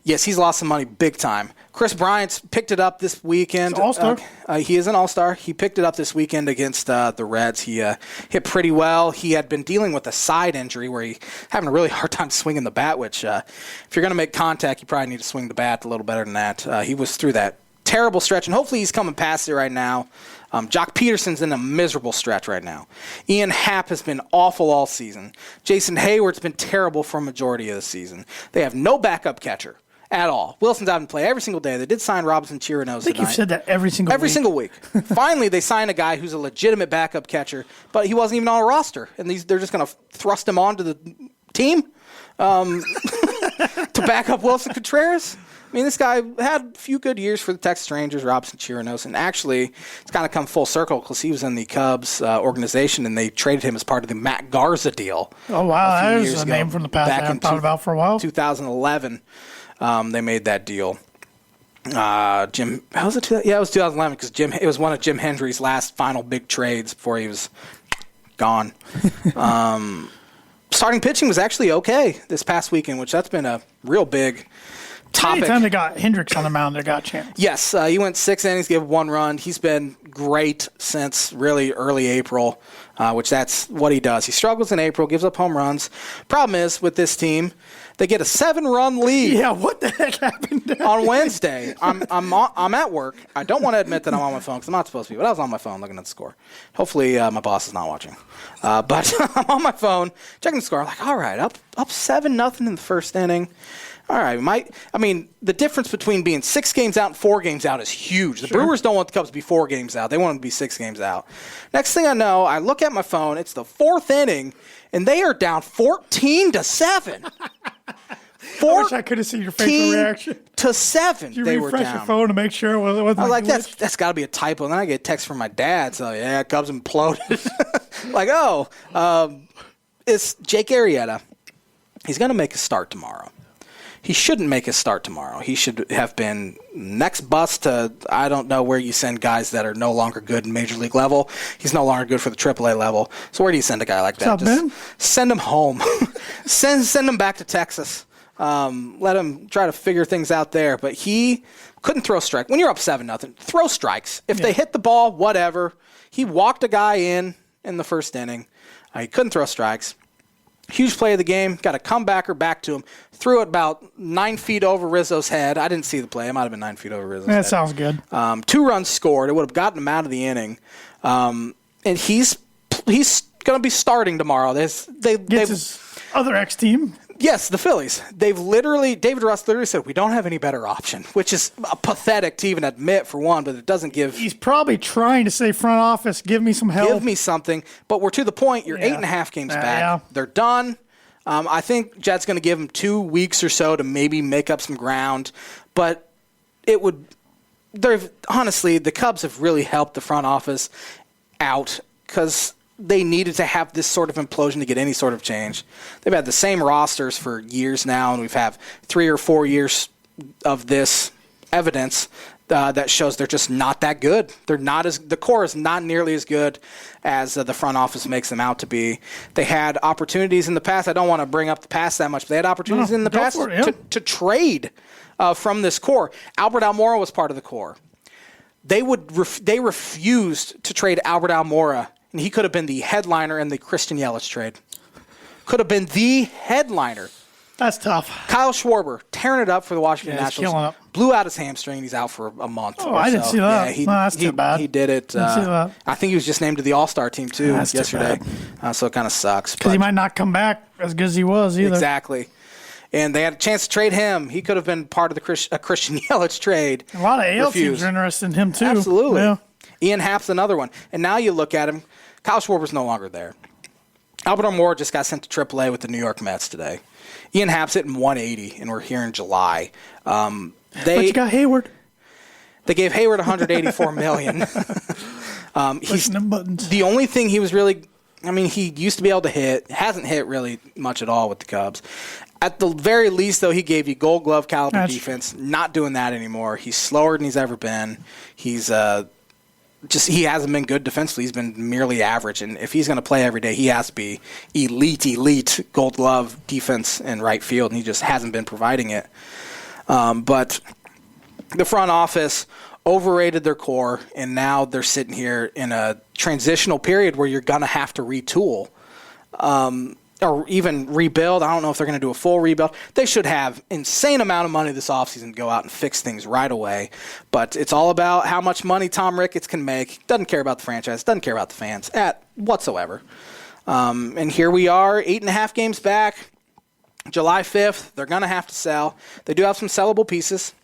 Yes, he's lost some money big time. Chris Bryant's picked it up this weekend. He's all-star. He is an all-star. He picked it up this weekend against the Reds. He hit pretty well. He had been dealing with a side injury where he having a really hard time swinging the bat, which if you're going to make contact, you probably need to swing the bat a little better than that. He was through that terrible stretch, and hopefully he's coming past it right now. Jock Peterson's in a miserable stretch right now. Ian Happ has been awful all season. Jason Hayward's been terrible for a majority of the season. They have no backup catcher at all. Wilson's out and play every single day. They did sign Robinson Chirinos. I think you've said that every single week. Finally, they signed a guy who's a legitimate backup catcher, but he wasn't even on a roster. And they're just going to thrust him onto the team to back up Wilson Contreras. I mean, this guy had a few good years for the Texas Rangers, Robinson Chirinos, and actually it's kind of come full circle because he was in the Cubs organization, and they traded him as part of the Matt Garza deal. Oh, wow. That is a name from the past I haven't thought about for a while. 2011. They made that deal. How was it? Yeah, it was 2011 because it was one of Jim Hendry's last final big trades before he was gone. Starting pitching was actually okay this past weekend, which that's been a real big topic. Anytime they got Hendricks on the mound, they got a chance. Yes, he went 6 innings, gave 1 run. He's been great since really early April, which that's what he does. He struggles in April, gives up home runs. Problem is with this team, they get a 7-run lead. Yeah, what the heck happened on Wednesday? I'm at work. I don't want to admit that I'm on my phone because I'm not supposed to be, but I was on my phone looking at the score. Hopefully, my boss is not watching. But I'm on my phone checking the score. I'm like, all right, up 7-0 in the first inning. All right, the difference between being 6 games out and 4 games out is huge. The Brewers don't want the Cubs to be 4 games out. They want them to be 6 games out. Next thing I know, I look at my phone. It's the 4th inning, and they are down 14-7. I wish I could have seen your facial reaction. 14-7. Did you refresh your phone to make sure it wasn't? I was like, that's got to be a typo. And then I get a text from my dad. So yeah, Cubs imploded. It's Jake Arrieta. He's going to make a start tomorrow. he shouldn't make his start tomorrow. He should have been next bus to, I don't know where you send guys that are no longer good in Major League level. He's no longer good for the AAA level. So where do you send a guy like that? Just send him home. send him back to Texas. Let him try to figure things out there. But he couldn't throw strike. When you're up 7-0, throw strikes. If they hit the ball, whatever. He walked a guy in the first inning. He couldn't throw strikes. Huge play of the game. Got a comebacker back to him. Threw it about 9 feet over Rizzo's head. I didn't see the play. It might have been 9 feet over Rizzo's head. That sounds good. 2 runs scored. It would have gotten him out of the inning. And he's going to be starting tomorrow. Gets his other ex-team. Yes, the Phillies. David Russ literally said, we don't have any better option, which is pathetic to even admit, for one, but it doesn't give. He's probably trying to say, front office, give me some help. Give me something. But we're to the point, you're 8.5 games back. Yeah. They're done. I think Jed's going to give him 2 weeks or so to maybe make up some ground. But honestly, the Cubs have really helped the front office out because they needed to have this sort of implosion to get any sort of change. They've had the same rosters for years now, and we've had 3 or 4 years of this evidence that shows they're just not that good. The core is not nearly as good as the front office makes them out to be. They had opportunities in the past. I don't want to bring up the past that much, but they had opportunities in the past to trade from this core. Albert Almora was part of the core. They refused to trade Albert Almora. And he could have been the headliner in the Christian Yelich trade. Could have been the headliner. That's tough. Kyle Schwarber tearing it up for the Washington Nationals. Killing it. Blew out his hamstring. He's out for a month. Oh, I didn't see that. Yeah, that's too bad. He did it. Didn't see that. I think he was just named to the All-Star team, too, yesterday. So it kind of sucks. Because he might not come back as good as he was either. Exactly. And they had a chance to trade him. He could have been part of the Christian Yelich trade. A lot of AL teams are interested in him, too. Absolutely. Yeah. Ian Happ's another one. And now you look at him. Kyle Schwarber's no longer there. Albert Almora just got sent to AAA with the New York Mets today. Ian Happ's hitting 180, and we're here in July. But you got Hayward. They gave Hayward $184 million. He's them buttons. The only thing he was really – he used to be able to hit. Hasn't hit really much at all with the Cubs. At the very least, though, he gave you Gold Glove caliber defense. Not doing that anymore. He's slower than he's ever been. He's he hasn't been good defensively. He's been merely average. And if he's going to play every day, he has to be elite Gold Glove defense in right field, and he just hasn't been providing it. But the front office overrated their core, and now they're sitting here in a transitional period where you're going to have to retool. Or even rebuild. I don't know if they're going to do a full rebuild. They should have insane amount of money this offseason to go out and fix things right away. But it's all about how much money Tom Ricketts can make. Doesn't care about the franchise. Doesn't care about the fans whatsoever. And here we are, 8.5 games back. July 5th, they're going to have to sell. They do have some sellable pieces.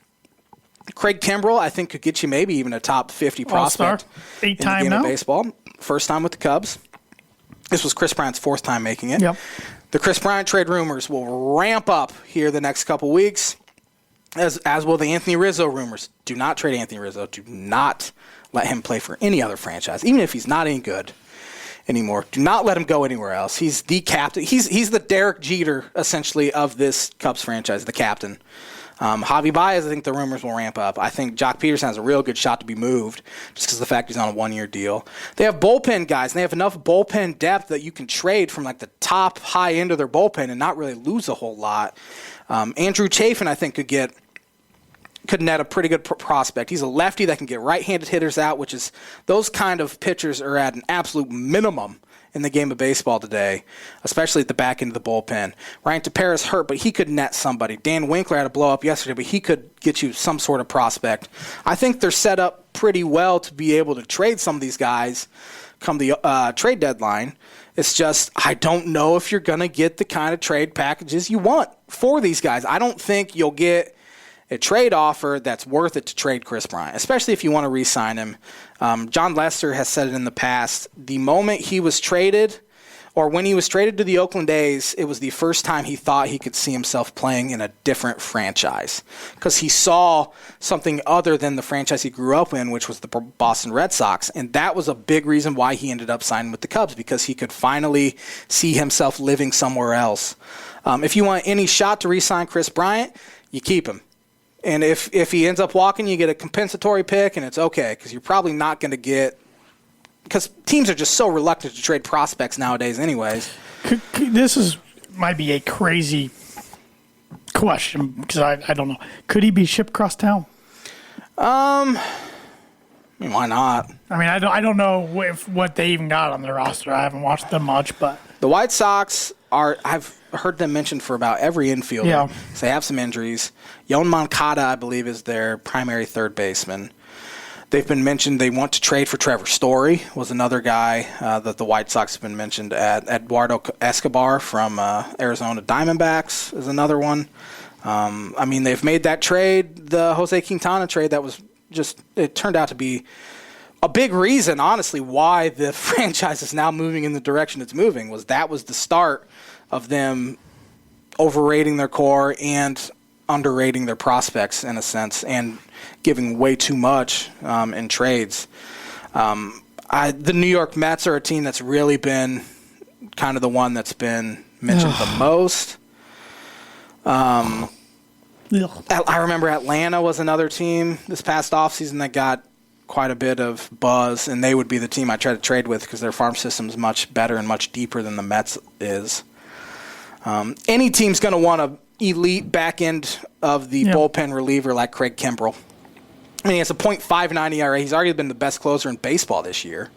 Craig Kimbrell, I think, could get you maybe even a top 50 prospect in the game of baseball. First time with the Cubs. This was Chris Bryant's 4th time making it. Yep. The Chris Bryant trade rumors will ramp up here the next couple weeks, as will the Anthony Rizzo rumors. Do not trade Anthony Rizzo. Do not let him play for any other franchise, even if he's not any good anymore. Do not let him go anywhere else. He's the captain. He's the Derek Jeter, essentially, of this Cubs franchise, the captain. Javi Baez, I think the rumors will ramp up. I think Jock Peterson has a real good shot to be moved just because of the fact he's on a 1-year deal. They have bullpen guys, and they have enough bullpen depth that you can trade from like the top high end of their bullpen and not really lose a whole lot. Andrew Chafin, I think, could net a pretty good prospect. He's a lefty that can get right-handed hitters out, which is those kind of pitchers are at an absolute minimum in the game of baseball today, especially at the back end of the bullpen. Ryan Tepera's hurt, but he could net somebody. Dan Winkler had a blow-up yesterday, but he could get you some sort of prospect. I think they're set up pretty well to be able to trade some of these guys come the trade deadline. It's just I don't know if you're going to get the kind of trade packages you want for these guys. I don't think you'll get a trade offer that's worth it to trade Chris Bryant, especially if you want to re-sign him. John Lester has said it in the past. The moment he was traded, or when he was traded to the Oakland A's, it was the first time he thought he could see himself playing in a different franchise because he saw something other than the franchise he grew up in, which was the Boston Red Sox. And that was a big reason why he ended up signing with the Cubs, because he could finally see himself living somewhere else. If you want any shot to re-sign Chris Bryant, you keep him. And if he ends up walking, you get a compensatory pick, and it's okay, because you're probably not going to get – because teams are just so reluctant to trade prospects nowadays anyways. This might be a crazy question, because I don't know. Could he be shipped across town? I mean, why not? I mean, I don't know what they even got on their roster. I haven't watched them much, but the White Sox I've heard them mentioned for about every infielder. Yeah. So they have some injuries. Yon Moncada, I believe, is their primary third baseman. They've been mentioned. They want to trade for Trevor Story, was another guy that the White Sox have been mentioned at. Eduardo Escobar from Arizona Diamondbacks is another one. I mean, they've made that trade, the Jose Quintana trade, that was just, it turned out to be a big reason, honestly, why the franchise is now moving in the direction it's moving. Was the start of them overrating their core and underrating their prospects in a sense, and giving way too much in trades. The New York Mets are a team that's really been kind of the one that's been mentioned the most. I remember Atlanta was another team this past offseason that got quite a bit of buzz, and they would be the team I try to trade with because their farm system is much better and much deeper than the Mets is. Any team's going to want an elite back end of the bullpen reliever like Craig Kimbrell. I mean, he has a .59 ERA. He's already been the best closer in baseball this year.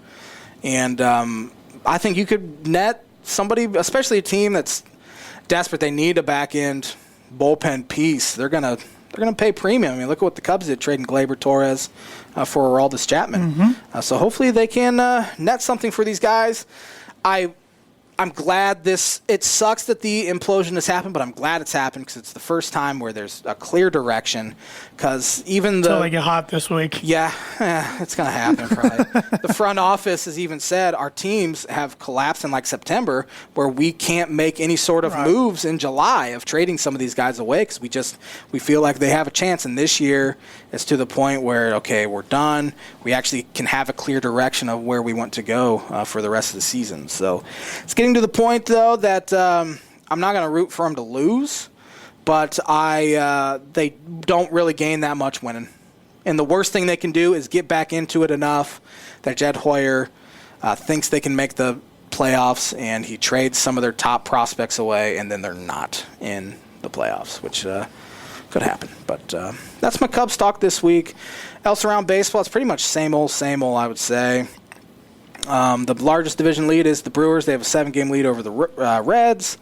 And I think you could net somebody, especially a team that's desperate. They need a back end bullpen piece. They're gonna pay premium. I mean, look at what the Cubs did, trading Gleyber Torres for Aroldis Chapman. Mm-hmm. So hopefully they can net something for these guys. I'm glad it sucks that the implosion has happened, but I'm glad it's happened because it's the first time where there's a clear direction. Because even until they get hot this week. Yeah, it's going to happen probably. The front office has even said our teams have collapsed in like September, where we can't make any sort of moves in July of trading some of these guys away because we feel like they have a chance. And this year it's to the point where, okay, we're done. We actually can have a clear direction of where we want to go for the rest of the season. So it's getting to the point, though, that I'm not going to root for them to lose, but they don't really gain that much winning. And the worst thing they can do is get back into it enough that Jed Hoyer thinks they can make the playoffs, and he trades some of their top prospects away, and then they're not in the playoffs, which could happen. But that's my Cubs talk this week. Else around baseball, it's pretty much same old, I would say. The largest division lead is the Brewers. They have a 7-game lead over the Reds.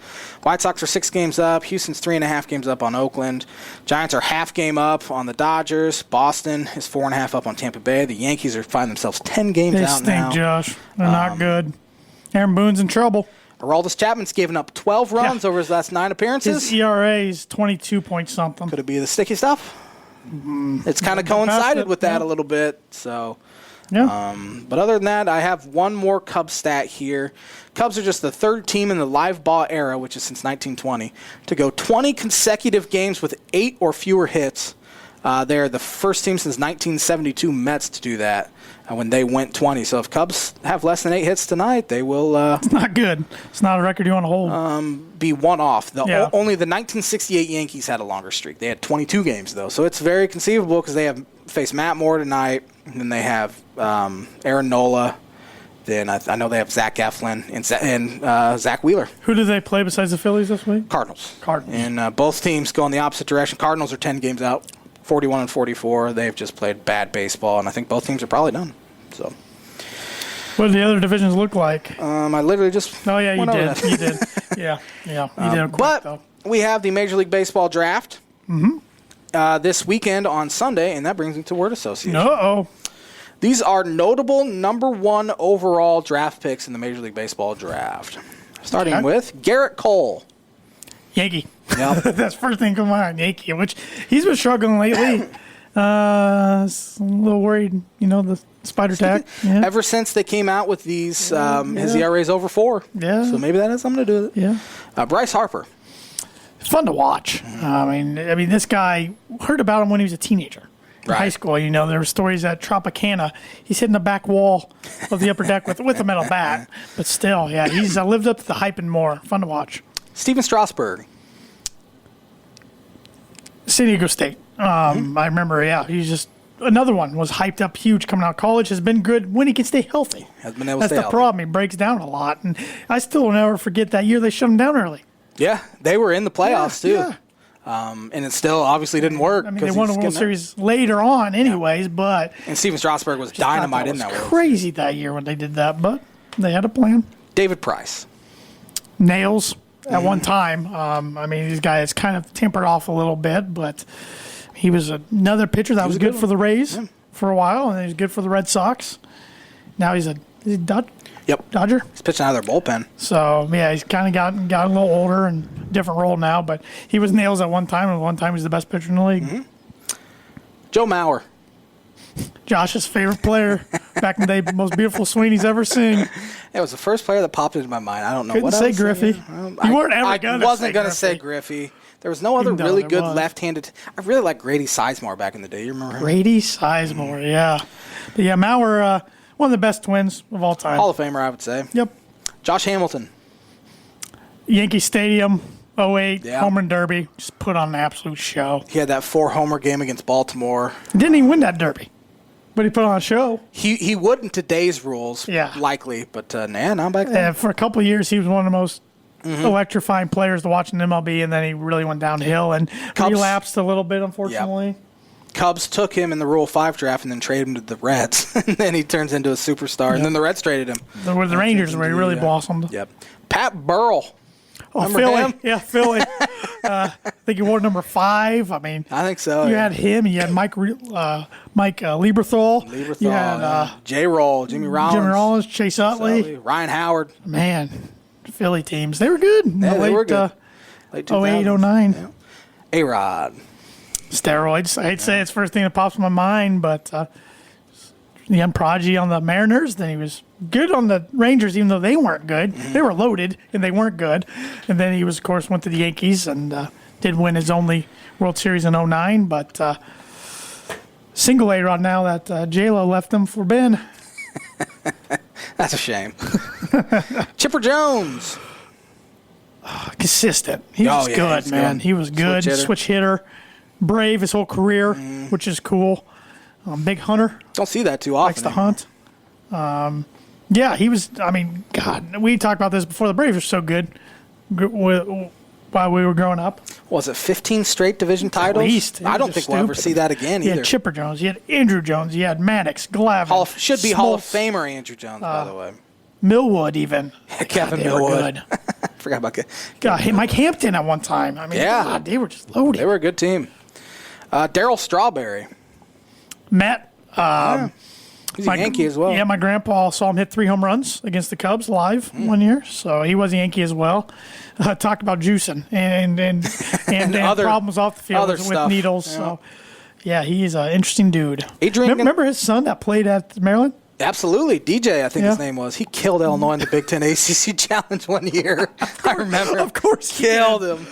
White Sox are 6 games up. Houston's 3.5 games up on Oakland. Giants are half game up on the Dodgers. Boston is 4.5 up on Tampa Bay. The Yankees are finding themselves 10 games out now. They stink, Josh. They're not good. Aaron Boone's in trouble. Aroldis Chapman's given up 12 runs over his last 9 appearances. His ERA is 22 point something. Could it be the sticky stuff? It's kind of coincided with that a little bit, so... Yeah. But other than that, I have one more Cubs stat here. Cubs are just the third team in the live ball era, which is since 1920, to go 20 consecutive games with 8 or fewer hits. They're the first team since 1972 Mets to do that when they went 20. So if Cubs have less than 8 hits tonight, they will... it's not good. It's not a record you want to hold. Be one off. Only the 1968 Yankees had a longer streak. They had 22 games, though. So it's very conceivable because they have faced Matt Moore tonight, and then they have Aaron Nola. Then I know they have Zach Eflin and Zach Wheeler. Who do they play besides the Phillies this week? Cardinals. And both teams go in the opposite direction. Cardinals are 10 games out, 41 and 44. They've just played bad baseball, and I think both teams are probably done. So, what do the other divisions look like? I literally just you did. You did. Yeah. You did. But we have the Major League Baseball draft this weekend on Sunday, and that brings me to word association. Uh-oh. These are notable number 1 overall draft picks in the Major League Baseball draft. Starting with Garrett Cole. Yankee. Yep. That's the first thing come on, Yankee, which he's been struggling lately. A little worried, the spider tack. Yeah. Ever since they came out with these, his ERA is over 4. Yeah. So maybe that has something to do with it. Yeah. Bryce Harper. It's fun to watch. I mean, this guy, heard about him when he was a teenager. In high school, there were stories at Tropicana. He's hitting the back wall of the upper deck with a metal bat. But still, he's lived up to the hype and more. Fun to watch. Steven Strasburg. San Diego State. I remember, he's just another one. Was hyped up huge coming out of college. Has been good when he can stay healthy. Has been able to stay healthy. That's the problem. He breaks down a lot. And I still will never forget that year they shut him down early. Yeah, they were in the playoffs, too. Yeah. And it still obviously didn't work. I mean, they won the World Series later on anyways, but... And Steven Strasburg was dynamite in that World Series. Crazy that year when they did that, but they had a plan. David Price. Nails at one time. These guys kind of tempered off a little bit, but he was another pitcher that was good for the Rays for a while, and he was good for the Red Sox. Now he's a Dodger. He's pitching out of their bullpen. So, he's kind of gotten a little older and different role now, but he was nails at one time, and one time he was the best pitcher in the league. Joe Mauer. Josh's favorite player back in the day, most beautiful swing he's ever seen. It was the first player that popped into my mind. I don't know Couldn't what say I was Griffey. You weren't ever going to say Griffey. I wasn't going to say Griffey. There was no other really good left-handed. I really liked Grady Sizemore back in the day. You remember him? Grady Sizemore, yeah. But Mauer, one of the best twins of all time. Hall of Famer, I would say. Yep. Josh Hamilton. Yankee Stadium, 08, home run derby. Just put on an absolute show. He had that 4-homer game against Baltimore. Didn't even win that derby, but he put on a show. He would in today's rules, likely, but not back then. For a couple of years, he was one of the most electrifying players to watch in MLB, and then he really went downhill and relapsed a little bit, unfortunately. Yep. Cubs took him in the Rule 5 draft and then traded him to the Reds. And then he turns into a superstar. And then the Reds traded him. The Rangers where he really blossomed. Yep. Pat Burrell. Oh, Philly. Him? Yeah, Philly. I think he wore number 5. I think so. You had him. You had Mike Lieberthal. You had J-Roll, Jimmy Rollins. Chase Utley. Ryan Howard. Man, Philly teams. They were good. They were good. Late 08, 09. Yeah. A-Rod. Steroids. I hate to say it's the first thing that pops in my mind, but the young prodigy on the Mariners. Then he was good on the Rangers, even though they weren't good. They were loaded, and they weren't good. And then he was, of course, went to the Yankees and did win his only World Series in 09. But single A-Rod now that J-Lo left him for Ben. That's a shame. Chipper Jones. Consistent. He was good, man. He was good. Switch hitter. Brave his whole career, which is cool. Big hunter. Don't see that too often. Likes to hunt. He was, God, we talked about this before. The Braves were so good while we were growing up. Was it 15 straight division titles? At least. I don't think we'll ever see that again either. You had Chipper Jones. You had Andrew Jones. You had Maddox, Glavine. Should be Hall of Famer Andrew Jones, by the way. Millwood, even. Kevin Millwood. Forgot about God, Mike Hampton at one time. God, they were just loaded. They were a good team. Darryl Strawberry. Matt. He's a Yankee as well. Yeah, my grandpa saw him hit 3 home runs against the Cubs live one year, so he was a Yankee as well. Talked about juicing and other problems off the field with needles. Yeah. So, he's an interesting dude. Remember his son that played at Maryland? Absolutely. DJ, I think his name was. He killed Illinois in the Big Ten ACC Challenge one year. I remember. Of course. Killed him.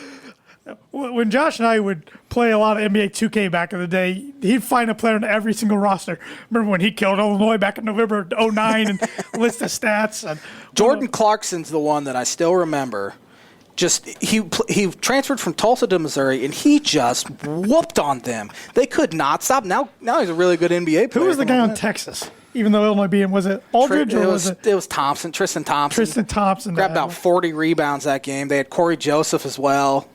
When Josh and I would play a lot of NBA 2K back in the day, he'd find a player on every single roster. Remember when he killed Illinois back in November of 09 and list the stats? And Jordan Clarkson's the one that I still remember. He transferred from Tulsa to Missouri, and he just whooped on them. They could not stop. Now he's a really good NBA player. Who was the guy on Texas? Even though Illinois beat him, was it Aldridge or was it? It was Thompson, Tristan Thompson. Tristan Thompson. Grabbed about 40 rebounds that game. They had Corey Joseph as well.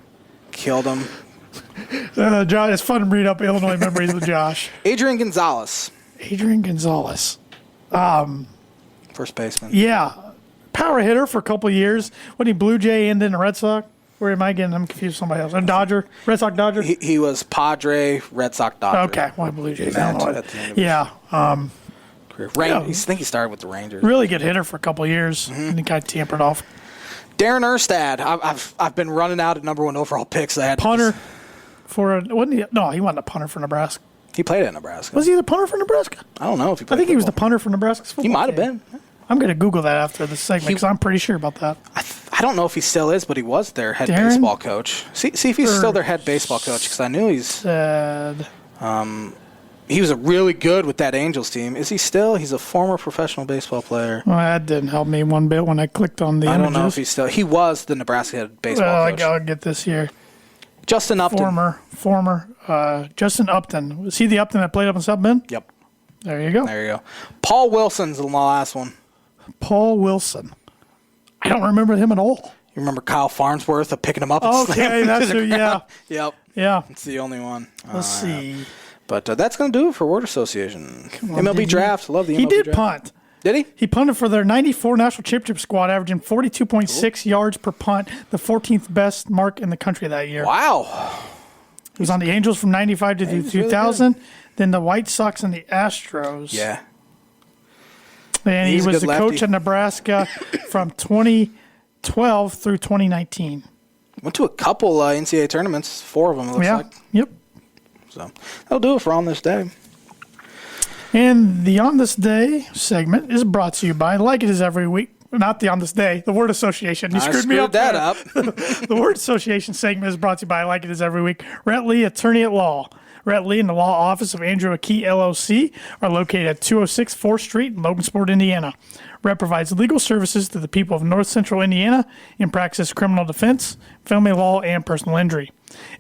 Killed him. Josh, it's fun to read up Illinois memories with Josh. Adrian Gonzalez. First baseman. Yeah. Power hitter for a couple of years. Wasn't he Blue Jay and then the Red Sox? Where am I getting? I'm confused with somebody else. And Dodger? Red Sox Dodger? He was Padre, Red Sox Dodger. Okay. Why Blue Jays? Yeah. I think he started with the Rangers. Really good hitter for a couple of years. And he kind of tampered off. Darren Erstad. I've been running out of number 1 overall picks. Punter for wasn't he? No, he wasn't a punter for Nebraska. He played at Nebraska. Was he the punter for Nebraska? I don't know if he played I think he was the football. punter for Nebraska's football He might have team. been. I'm going to Google that after this segment because I'm pretty sure about that. I don't know if he still is, but he was their head Darren baseball coach. See if he's still their head baseball coach, because I knew he was really good with that Angels team. Is he still? He's a former professional baseball player. Well, that didn't help me one bit when I clicked on the images. I don't know if he's still. He was the Nebraska head baseball coach. I'll get this here. Justin Upton. Former Justin Upton. Was he the Upton that played up in South Bend? Yep. There you go. There you go. Paul Wilson's the last one. Paul Wilson. I don't remember him at all. You remember Kyle Farnsworth of picking him up and slamming him that's to the who, ground? yeah. Yep. Yeah. It's the only one. Let's see. But that's going to do it for Word Association. MLB Draft. Love the MLB He did Draft. punt. Did he? He punted for their 94 National Championship squad, averaging 42.6 yards per punt, the 14th best mark in the country that year. Wow. He was on the Angels from 95 to 2000, really then the White Sox and the Astros. Yeah. And He's he a was good the coach lefty. at Nebraska from 2012 through 2019. Went to a couple NCAA tournaments, 4 of them, it looks like. Yep. So that'll do it for On This Day. And the On This Day segment is brought to you by, like it is every week, not the On This Day, the Word Association. You screwed me up that there. up. The Word Association segment is brought to you by, like it is every week, Rhett Lee, attorney at law. Rhett Lee and the law office of Andrew McKee, LLC, are located at 206 4th Street in Logansport, Indiana. Rhett provides legal services to the people of North Central Indiana and practices criminal defense, family law, and personal injury.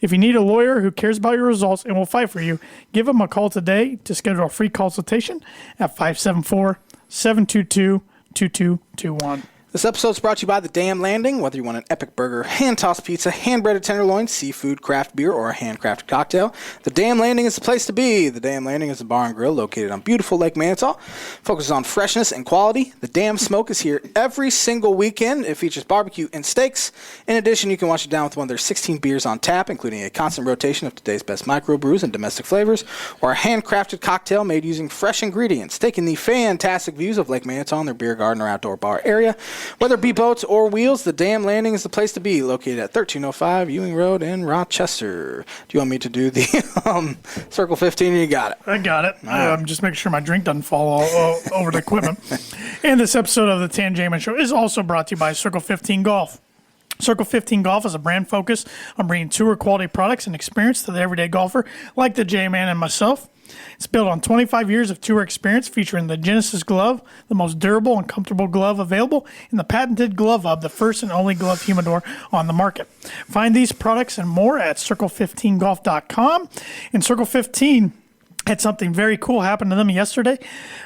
If you need a lawyer who cares about your results and will fight for you, give him a call today to schedule a free consultation at 574-722-2221. This episode is brought to you by The Dam Landing. Whether you want an epic burger, hand-tossed pizza, hand-breaded tenderloin, seafood, craft beer, or a handcrafted cocktail, The Dam Landing is the place to be. The Dam Landing is a bar and grill located on beautiful Lake Manitou. Focuses on freshness and quality. The Dam Smoke is here every single weekend. It features barbecue and steaks. In addition, you can wash it down with one of their 16 beers on tap, including a constant rotation of today's best microbrews and domestic flavors, or a handcrafted cocktail made using fresh ingredients. Taking the fantastic views of Lake Manitou in their beer garden or outdoor bar area. Whether it be boats or wheels, the Dam Landing is the place to be, located at 1305 Ewing Road in Rochester. Do you want me to do the Circle 15? You got it. I got it. I'm just making sure my drink doesn't fall all over the equipment. And this episode of the Tan Jamin Show is also brought to you by Circle 15 Golf. Circle 15 Golf is a brand focused on bringing tour quality products and experience to the everyday golfer like the J-Man and myself. It's built on 25 years of tour experience, featuring the Genesis glove, the most durable and comfortable glove available, and the patented Glove Hub, the first and only glove humidor on the market. Find these products and more at circle15golf.com. And Circle 15 had something very cool happen to them yesterday.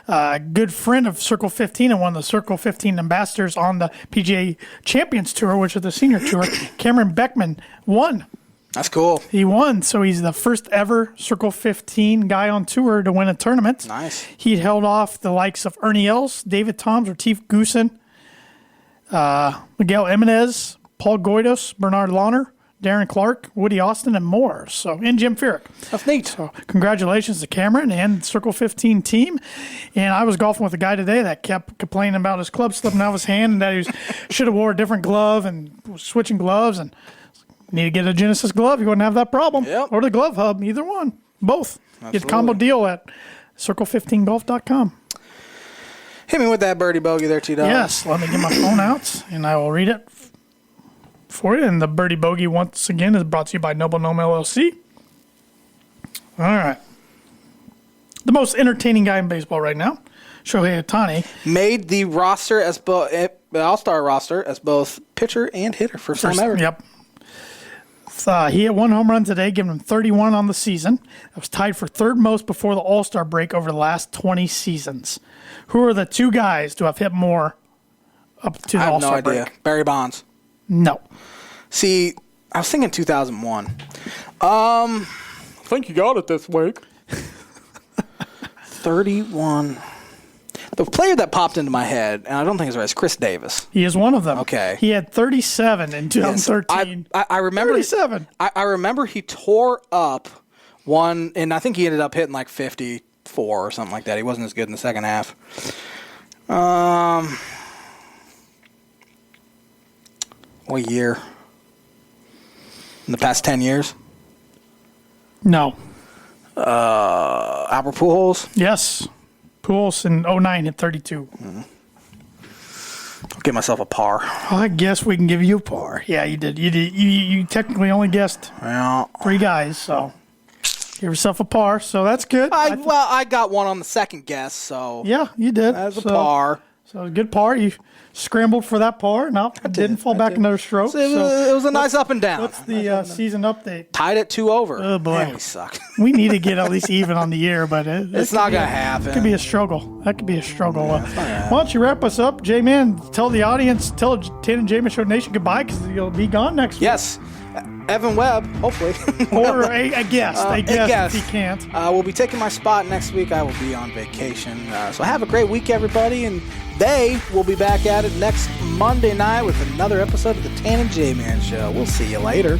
A good friend of Circle 15 and one of the Circle 15 ambassadors on the PGA Champions Tour, which is the senior tour, Cameron Beckman, won. That's cool. He won, so he's the first ever Circle 15 guy on tour to win a tournament. Nice. He held off the likes of Ernie Els, David Toms, Retief Goosen, Miguel Jimenez, Paul Goydos, Bernard Launer, Darren Clark, Woody Austin, and more. So, and Jim Furyk. That's neat. So, congratulations to Cameron and Circle 15 team. And I was golfing with a guy today that kept complaining about his club slipping out of his hand and that he should have wore a different glove and was switching gloves. And need to get a Genesis glove. You wouldn't have that problem. Yep. Or the Glove Hub. Either one. Both. Absolutely. Get a combo deal at circle15golf.com. Hit me with that birdie bogey there, T-Dog. Yes. Let me get my phone out, and I will read it for you. And the birdie bogey, once again, is brought to you by Noble Gnome LLC. All right. The most entertaining guy in baseball right now, Shohei Ohtani. Made the roster as the All-Star roster as both pitcher and hitter. First time ever. Yep. He hit one home run today, giving him 31 on the season. That was tied for third most before the All-Star break over the last 20 seasons. Who are the two guys to have hit more up to the All-Star break? I have no idea. Barry Bonds. No. See, I was thinking 2001. I think you got it this week. 31. The player that popped into my head, and I don't think it's right, is Chris Davis. He is one of them. Okay. He had 37 in 2013. I remember 37. I remember he tore up one, and I think he ended up hitting like 54 or something like that. He wasn't as good in the second half. What year? In the past 10 years? No. Albert Pujols. Yes. Pujols in 09 hit 32. I'll give myself a par. I guess we can give you a par. Yeah, you did. You technically only guessed Yeah. 3 guys, so give yourself a par. So that's good. I got one on the second guess, so Yeah, you did. that's a par. So a good par. You scrambled for that par. No, didn't fall back another stroke. So it was a nice up and down. What's the season update? Tied at 2 over. Oh, boy. Man, we suck. We need to get at least even on the year, but It's not going to happen. It could be a struggle. That could be a struggle. Why don't you wrap us up, J-Man? Tell the audience, tell Tan and J-Man Show Nation goodbye because you'll be gone next week. Yes. Evan Webb, hopefully. Or a guest. I guess if he can't. Will be taking my spot next week. I will be on vacation. So have a great week, everybody. And they will be back at it next Monday night with another episode of the Tan and J-Man Show. We'll see you later.